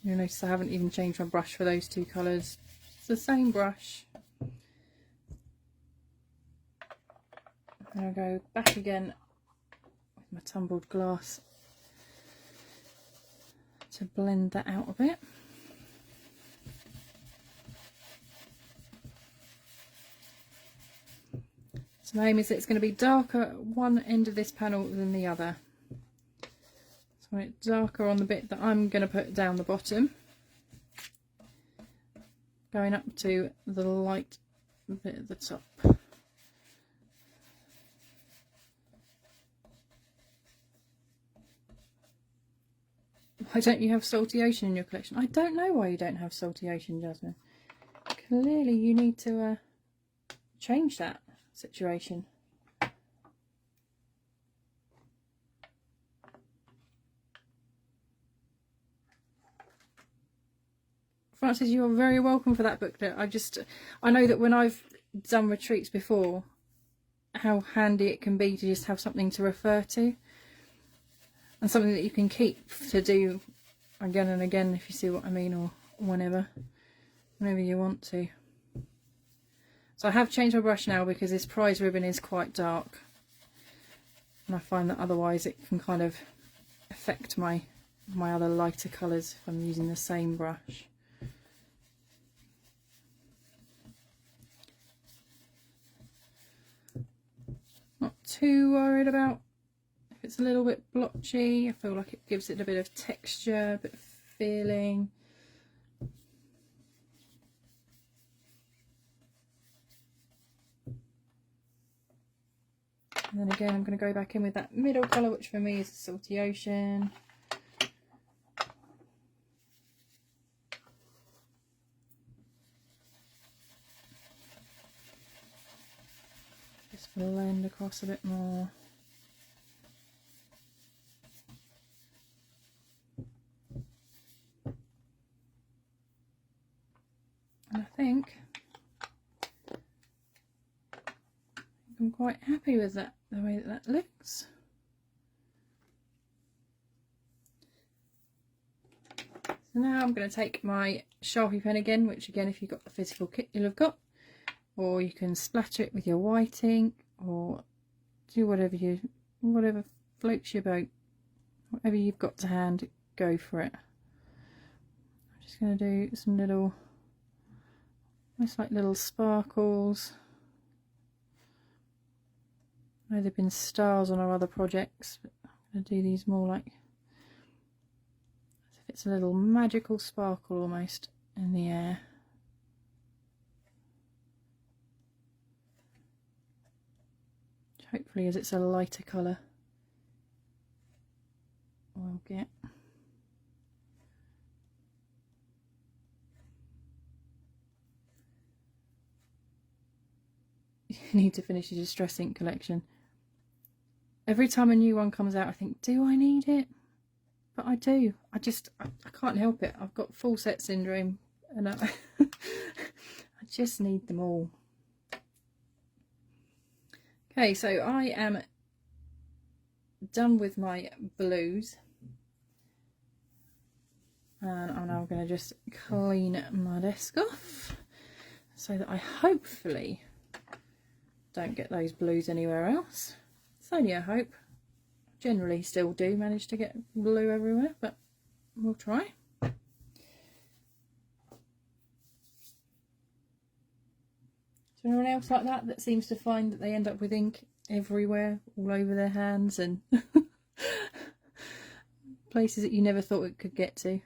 You'll notice I haven't even changed my brush for those two colours. It's the same brush. And I'll go back again with my tumbled glass to blend that out a bit. So my aim is that it's going to be darker at one end of this panel than the other. So I want it darker on the bit that I'm going to put down the bottom, going up to the light bit at the top. Why don't you have Salty Ocean in your collection? I don't know why you don't have Salty Ocean, Jasmine. Clearly you need to change that situation. Francis, you are very welcome for that booklet. I know that when I've done retreats before, how handy it can be to just have something to refer to, and something that you can keep to do again and again, if you see what I mean, or whenever you want to. So I have changed my brush now because this prize ribbon is quite dark, and I find that otherwise it can kind of affect my other lighter colours if I'm using the same brush. Not too worried about if it's a little bit blotchy. I feel like it gives it a bit of texture, a bit of feeling. And then again, I'm going to go back in with that middle colour, which for me is the Salty Ocean. Just blend across a bit more. And I think I'm quite happy with that, the way that looks. So now I'm going to take my Sharpie pen again, which again, if you've got the physical kit, you'll have got, or you can splatter it with your white ink, or do whatever floats your boat. Whatever you've got to hand, go for it. I'm just going to do some little, almost like little sparkles. I know they've been stars on our other projects, but I'm going to do these more like as if it's a little magical sparkle almost in the air. Hopefully, as it's a lighter colour, we'll get. You need to finish your Distress Ink collection. Every time a new one comes out, I think, do I need it? But I do. I can't help it. I've got full set syndrome, and I just need them all. Okay, so I am done with my blues, and I'm now going to just clean my desk off so that I hopefully don't get those blues anywhere else. It's only a hope. Generally still do manage to get blue everywhere, but we'll try. Is there anyone else like that that seems to find that they end up with ink everywhere, all over their hands and places that you never thought it could get to?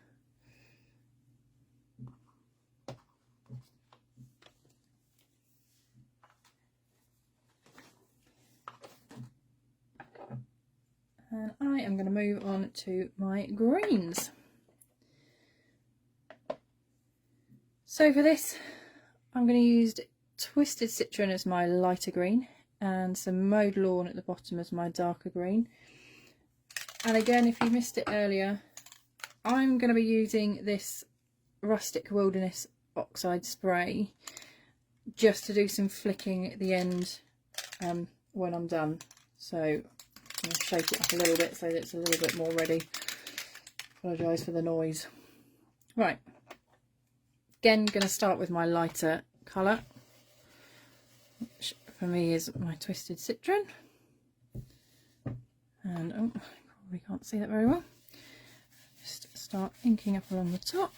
And I am going to move on to my greens. So for this, I'm going to use Twisted Citron as my lighter green and some Mowed Lawn at the bottom as my darker green. And again, if you missed it earlier, I'm going to be using this Rustic Wilderness Oxide spray just to do some flicking at the end when I'm done. So I'm going to shake it up a little bit so that it's a little bit more ready. Apologise for the noise. Right. Again, going to start with my lighter colour, which for me is my Twisted Citron. And oh, I probably can't see that very well. Just start inking up along the top.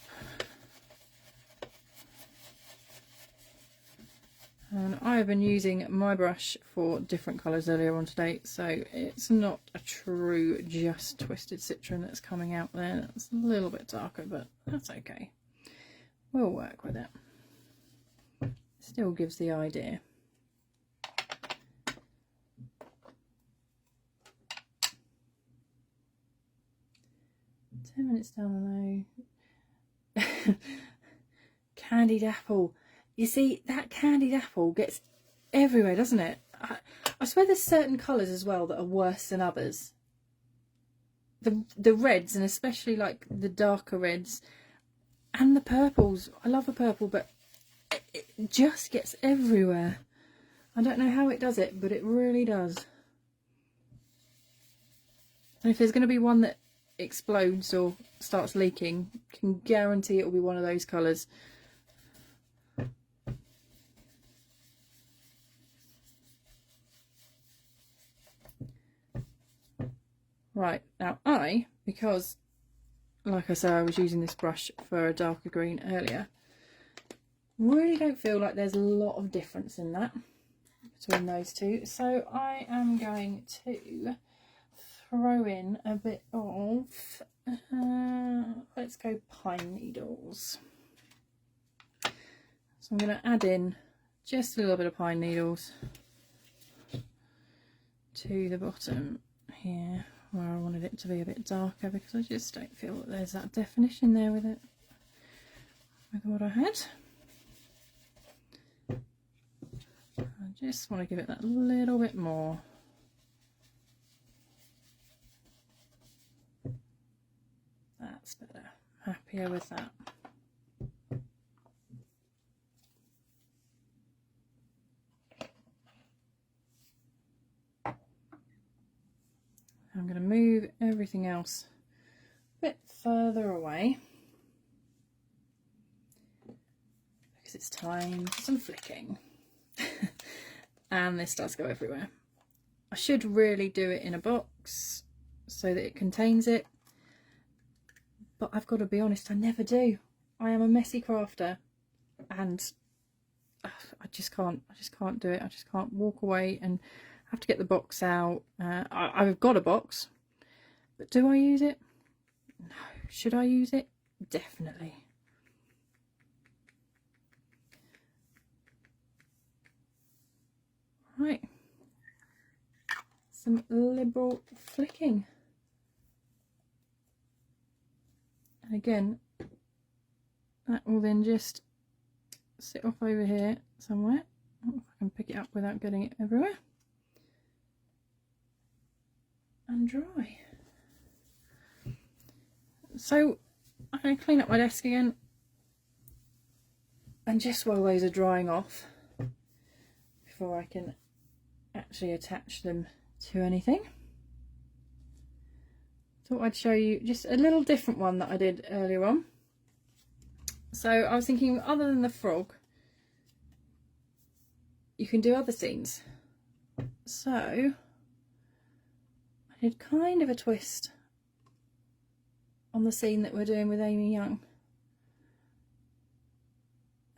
And I have been using my brush for different colours earlier on today, so it's not a true just Twisted Citron that's coming out there. It's a little bit darker, but that's okay. We'll work with it. Still gives the idea. Minutes down the road. Candied apple. You see, that candied apple gets everywhere, doesn't it? I swear there's certain colours as well that are worse than others. The reds, and especially like the darker reds and the purples. I love the purple, but it just gets everywhere. I don't know how it does it, but it really does. And if there's going to be one that explodes or starts leaking, can guarantee it will be one of those colours. Right, now because like I said, I was using this brush for a darker green earlier, really don't feel like there's a lot of difference in that between those two, so I am going to throw in a bit of let's go pine needles. So I'm going to add in just a little bit of pine needles to the bottom here where I wanted it to be a bit darker, because I just don't feel that there's that definition there with it, with what I had. I just want to give it that little bit more. That's better. Happier with that. I'm going to move everything else a bit further away because it's time for some flicking. And this does go everywhere. I should really do it in a box so that it contains it, but I've got to be honest, I never do. I am a messy crafter and I just can't do it. I just can't walk away and have to get the box out. I've got a box, but do I use it? No. Should I use it? Definitely. Right. Some liberal flicking. And again, that will then just sit off over here somewhere. I don't know if I can pick it up without getting it everywhere. And dry. So I'm going to clean up my desk again, and just while those are drying off, before I can actually attach them to anything, thought I'd show you just a little different one that I did earlier on. So I was thinking, other than the frog, you can do other scenes. So I did kind of a twist on the scene that we're doing with Amy Young.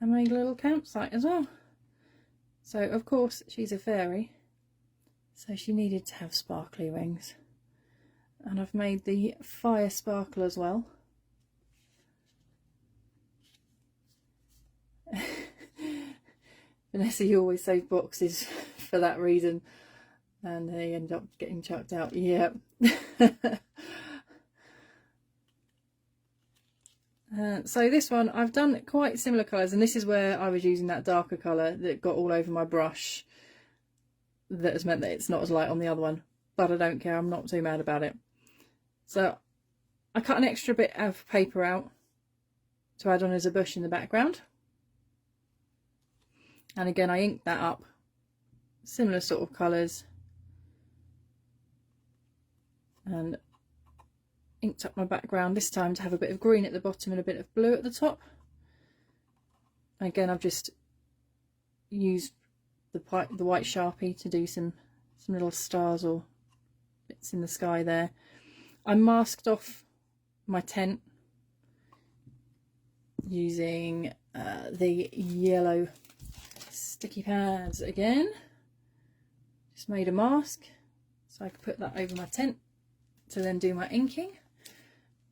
I made a little campsite as well. So of course she's a fairy, so she needed to have sparkly wings. And I've made the fire sparkle as well. Vanessa, you always save boxes for that reason, and they end up getting chucked out. Yeah. So this one, I've done quite similar colours, and this is where I was using that darker colour that got all over my brush. That has meant that it's not as light on the other one, but I don't care, I'm not too mad about it. So I cut an extra bit of paper out to add on as a bush in the background. And again, I inked that up, similar sort of colours, and inked up my background this time to have a bit of green at the bottom and a bit of blue at the top. And again, I've just used the white Sharpie to do some little stars or bits in the sky there. I masked off my tent using the yellow sticky pads again. Just made a mask so I could put that over my tent to then do my inking,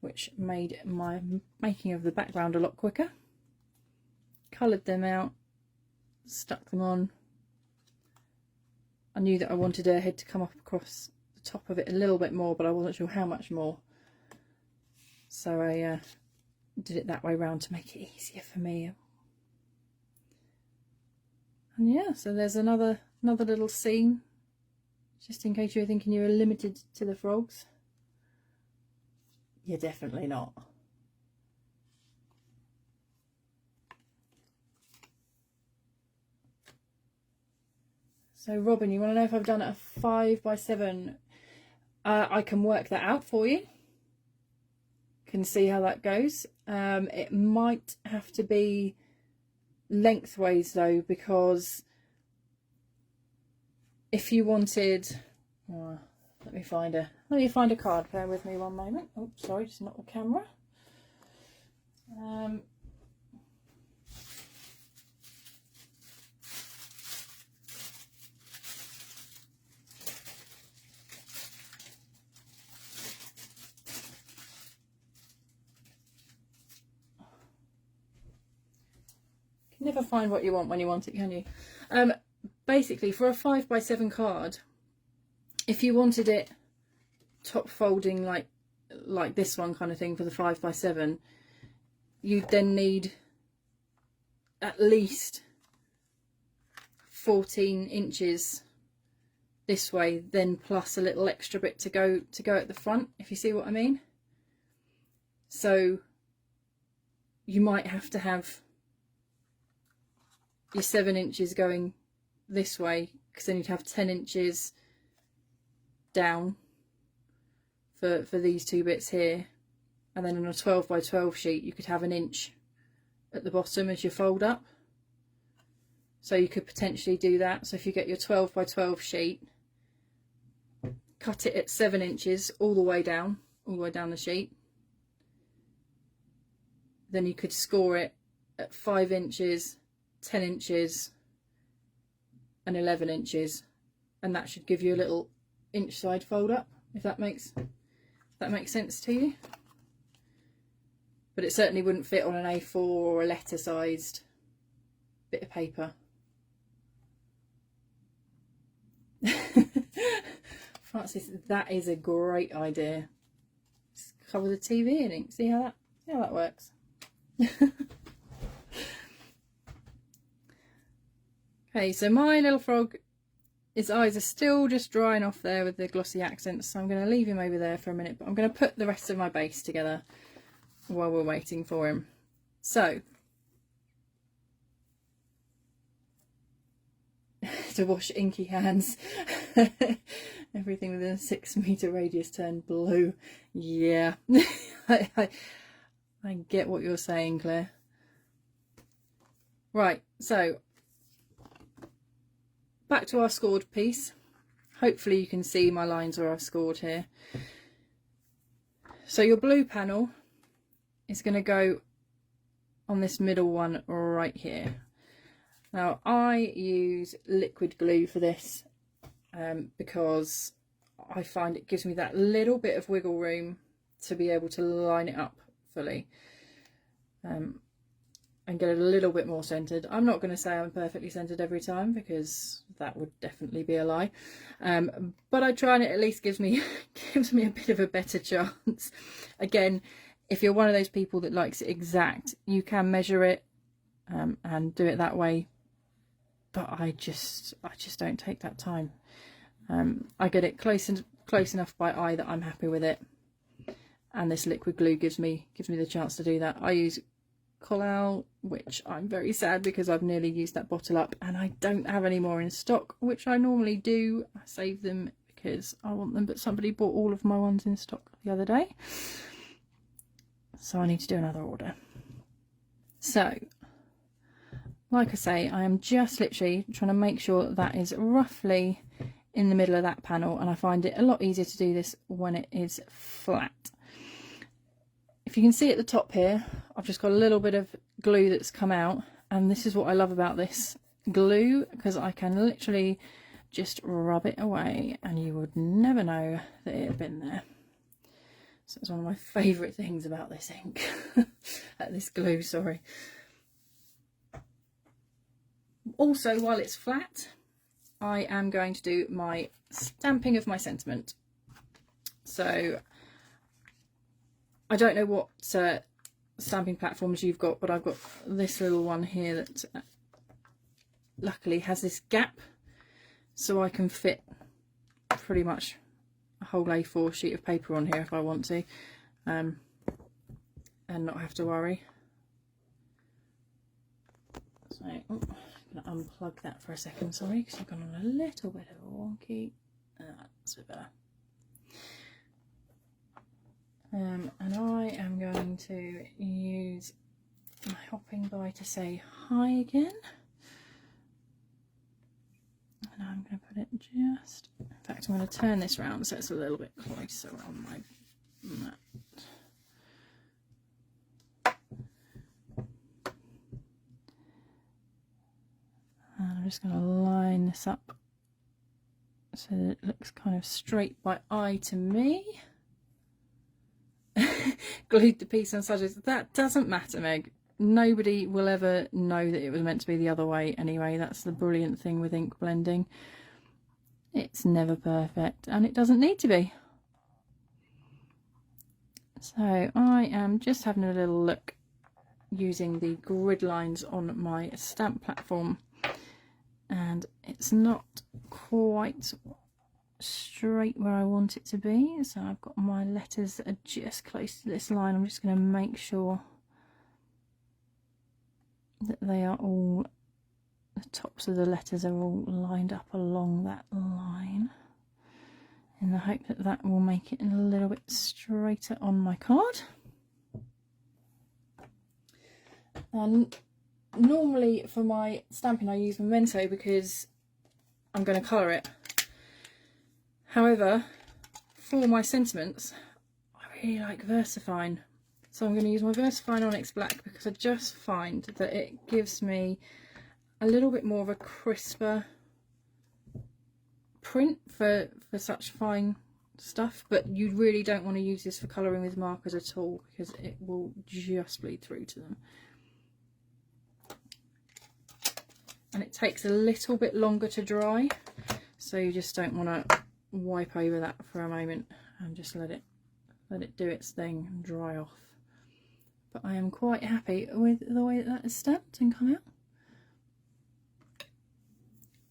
which made my making of the background a lot quicker. Coloured them out, stuck them on. I knew that I wanted her head to come up across the top of it a little bit more, but I wasn't sure how much more. So I did it that way round to make it easier for me. And yeah, so there's another little scene, just in case you were thinking you were limited to the frogs. You're definitely not. So Robin, you want to know if I've done a 5x7? I can work that out for you. Can see how that goes. It might have to be lengthways though, because if you wanted, let me find a card. Bear with me one moment. Oh, sorry, just not the camera. You can never find what you want when you want it, can you? Basically, for a 5x7 card, if you wanted it top folding like this one kind of thing for the 5x7, you'd then need at least 14 inches this way, then plus a little extra bit to go at the front, if you see what I mean. So you might have to have your 7 inches going this way, because then you'd have 10 inches down for these two bits here, and then on a 12x12 sheet you could have an inch at the bottom as you fold up. So you could potentially do that. So if you get your 12x12 sheet, cut it at 7 inches all the way down the sheet, then you could score it at 5 inches, 10 inches and 11 inches, and that should give you a little inch side fold up, if that makes sense to you. But it certainly wouldn't fit on an A4 or a letter sized bit of paper. Francis, that is a great idea. Just cover the TV in ink. See how that works. Okay, so my little frog, his eyes are still just drying off there with the glossy accents, so I'm going to leave him over there for a minute, but I'm going to put the rest of my base together while we're waiting for him. So, to wash inky hands, everything within a 6 metre radius turned blue. Yeah, I get what you're saying, Claire. Right, so back to our scored piece. Hopefully you can see my lines where I've scored here. So your blue panel is going to go on this middle one right here. Now I use liquid glue for this because I find it gives me that little bit of wiggle room to be able to line it up fully and get it a little bit more centered. I'm not going to say I'm perfectly centered every time because that would definitely be a lie, but I try and it at least gives me a bit of a better chance. Again, if you're one of those people that likes it exact, you can measure it and do it that way, but I just don't take that time. I get it close enough by eye that I'm happy with it, and this liquid glue gives me the chance to do that. I use Collal, which I'm very sad because I've nearly used that bottle up and I don't have any more in stock, which I normally do. I save them because I want them, but somebody bought all of my ones in stock the other day, so I need to do another order. So like I say, I am just literally trying to make sure that is roughly in the middle of that panel, and I find it a lot easier to do this when it is flat. If you can see at the top here, I've just got a little bit of glue that's come out, and this is what I love about this glue, because I can literally just rub it away and you would never know that it had been there. So it's one of my favourite things about this ink, this glue, sorry. Also, while it's flat, I am going to do my stamping of my sentiment. So I don't know what stamping platforms you've got, but I've got this little one here that luckily has this gap, so I can fit pretty much a whole A4 sheet of paper on here if I want to, and not have to worry. So, oh, I'm going to unplug that for a second, sorry, because I've gone on a little bit of a wonky. That's a bit better. And I am going to use my hopping by to say hi again. And I'm going to put it just, in fact I'm going to turn this round so it's a little bit closer on my mat. And I'm just going to line this up so that it looks kind of straight by eye to me. Glued the piece on sideways. That doesn't matter, Meg. Nobody will ever know that it was meant to be the other way anyway. That's the brilliant thing with ink blending. It's never perfect, and it doesn't need to be. So I am just having a little look using the grid lines on my stamp platform, and it's not quite straight where I want it to be. So I've got my letters that are just close to this line. I'm just going to make sure that they are all, the tops of the letters are all lined up along that line, in the hope that that will make it a little bit straighter on my card. And normally for my stamping I use Memento because I'm going to colour it. However, for my sentiments I really like VersaFine, so I'm going to use my VersaFine Onyx Black because I just find that it gives me a little bit more of a crisper print for such fine stuff, but you really don't want to use this for colouring with markers at all because it will just bleed through to them. And it takes a little bit longer to dry, so you just don't want to wipe over that for a moment and just let it do its thing and dry off. But I am quite happy with the way that is stamped and come out,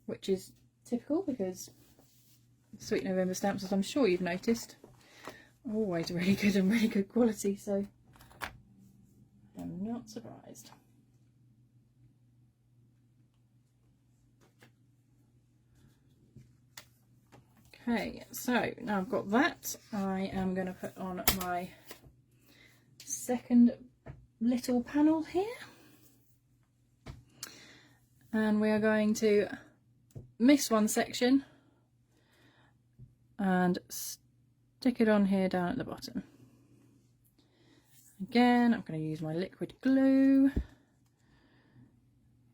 which is typical because Sweet November stamps, as I'm sure you've noticed, are always really good and really good quality, so I'm not surprised. Okay, so now I've got that, I am going to put on my second little panel here, and we are going to miss one section and stick it on here down at the bottom. Again, I'm going to use my liquid glue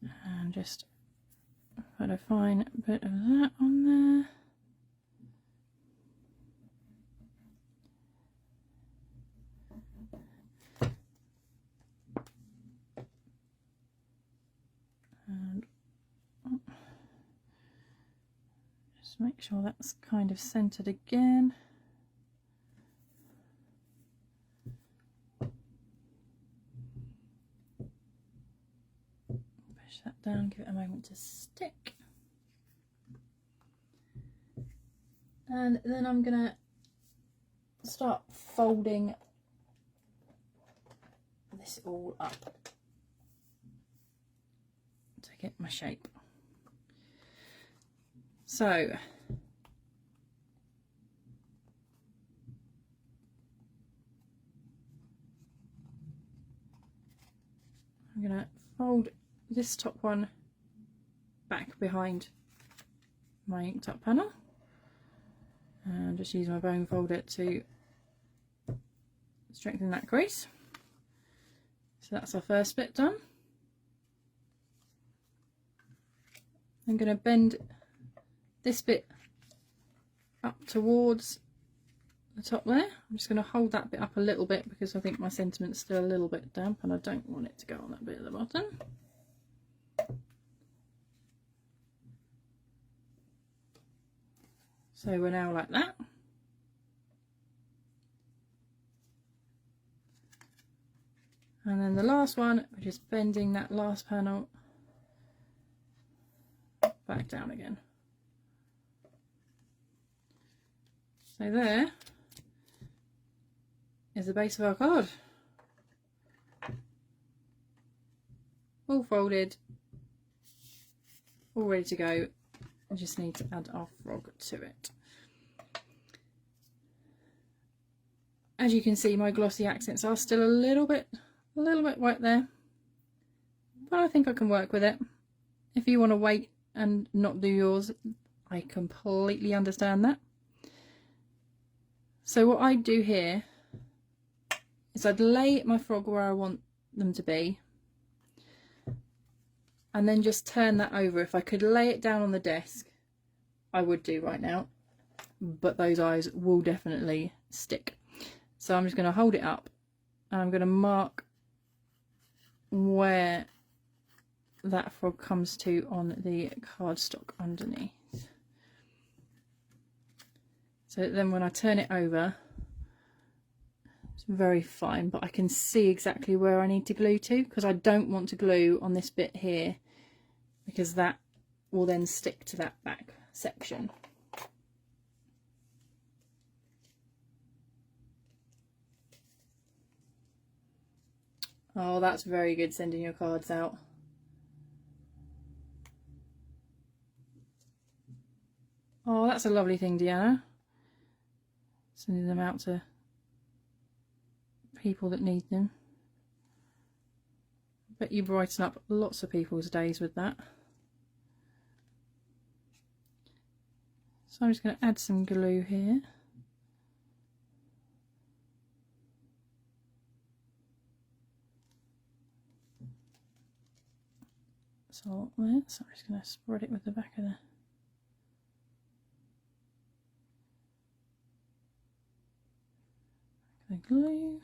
and just put a fine bit of that on there. And just make sure that's kind of centered again. Push that down, give it a moment to stick. And then I'm gonna start folding this all up to get my shape. So I'm gonna fold this top one back behind my inked up panel and just use my bone folder to strengthen that crease. So that's our first bit done. I'm going to bend this bit up towards the top there. I'm just going to hold that bit up a little bit because I think my sentiment's still a little bit damp and I don't want it to go on that bit at the bottom. So we're now like that. And then the last one, we're just bending that last panel back down again. So there is the base of our card. All folded, all ready to go. I just need to add our frog to it. As you can see, my glossy accents are still a little bit wet there, but I think I can work with it. If you want to wait and not do yours, I completely understand that. So what I do here is I'd lay my frog where I want them to be and then just turn that over. If I could lay it down on the desk, I would do right now, but those eyes will definitely stick. So I'm just going to hold it up and I'm going to mark where that frog comes to on the cardstock underneath. So then when I turn it over, it's very fine, but I can see exactly where I need to glue to, because I don't want to glue on this bit here because that will then stick to that back section. Oh, that's very good, sending your cards out. Oh, that's a lovely thing, Deanna. Sending them out to people that need them. I bet you brighten up lots of people's days with that. So I'm just going to add some glue here. So I'm just going to spread it with the back of the glue.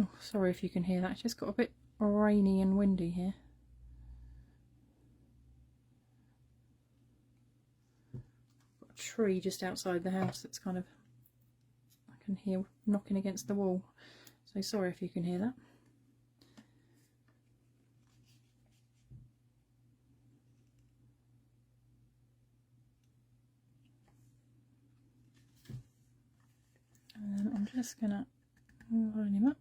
Oh, sorry if you can hear that. It's just got a bit rainy and windy here. Got a tree just outside the house that's kind of, I can hear knocking against the wall. So sorry if you can hear that. And then I'm just gonna line him up,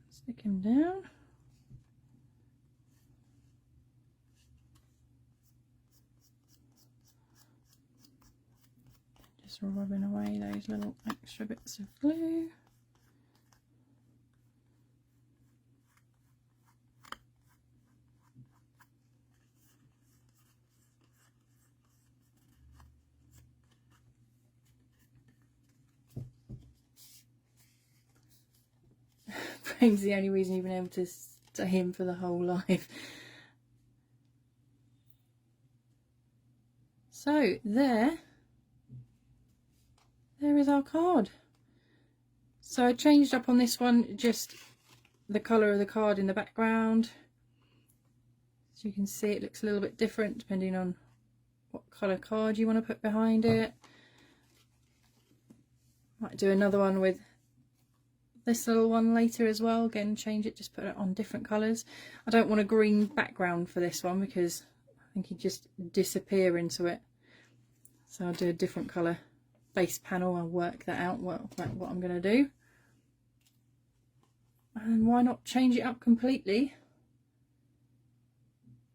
stick him down. Just rubbing away those little extra bits of glue. frame's the only reason you've been able to stay in for the whole live. So there is our card. So I changed up on this one, just the colour of the card in the background. As you can see, it looks a little bit different depending on what colour card you want to put behind it. Might do another one with this little one later as well. Again, change it, just put it on different colours. I don't want a green background for this one because I think you just disappear into it. So I'll do a different colour base panel. I'll work that out, what I'm going to do. And why not change it up completely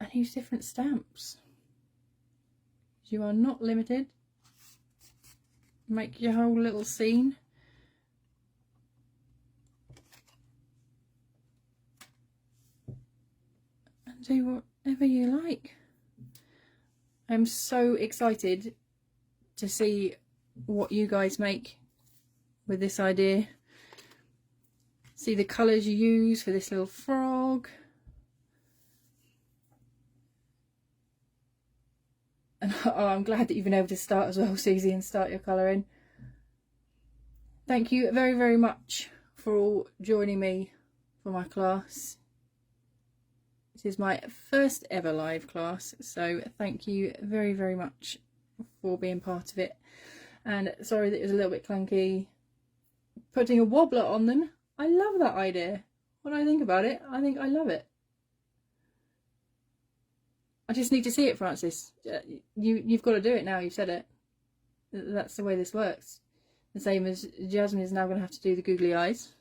and use different stamps? You are not limited. Make your whole little scene. And do whatever you like. I'm so excited to see what you guys make with this idea. See the colours you use for this little frog. And oh, I'm glad that you've been able to start as well, Susie, and start your colouring. Thank you very, very much for all joining me for my class. This is my first ever live class, so thank you very, very much for being part of it. And sorry that it was a little bit clunky. Putting a wobbler on them, I love that idea. When I think about it, I think I love it. I just need to see it, Francis. You've got to do it now, you've said it. That's the way this works. The same as Jasmine is now going to have to do the googly eyes.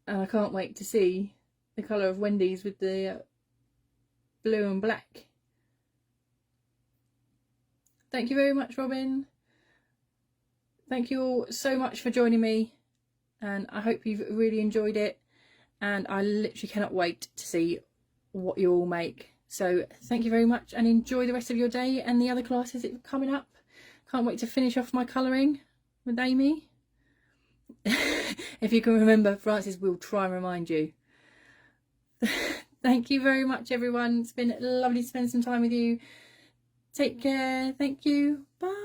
And I can't wait to see the colour of Wendy's with the blue and black. Thank you very much, Robin. Thank you all so much for joining me, and I hope you've really enjoyed it, and I literally cannot wait to see what you all make. So thank you very much, and enjoy the rest of your day and the other classes that are coming up. Can't wait to finish off my colouring with Amy. If you can remember, Francis will try and remind you. Thank you very much, everyone. It's been lovely to spend some time with you. Take care. Thank you. Bye.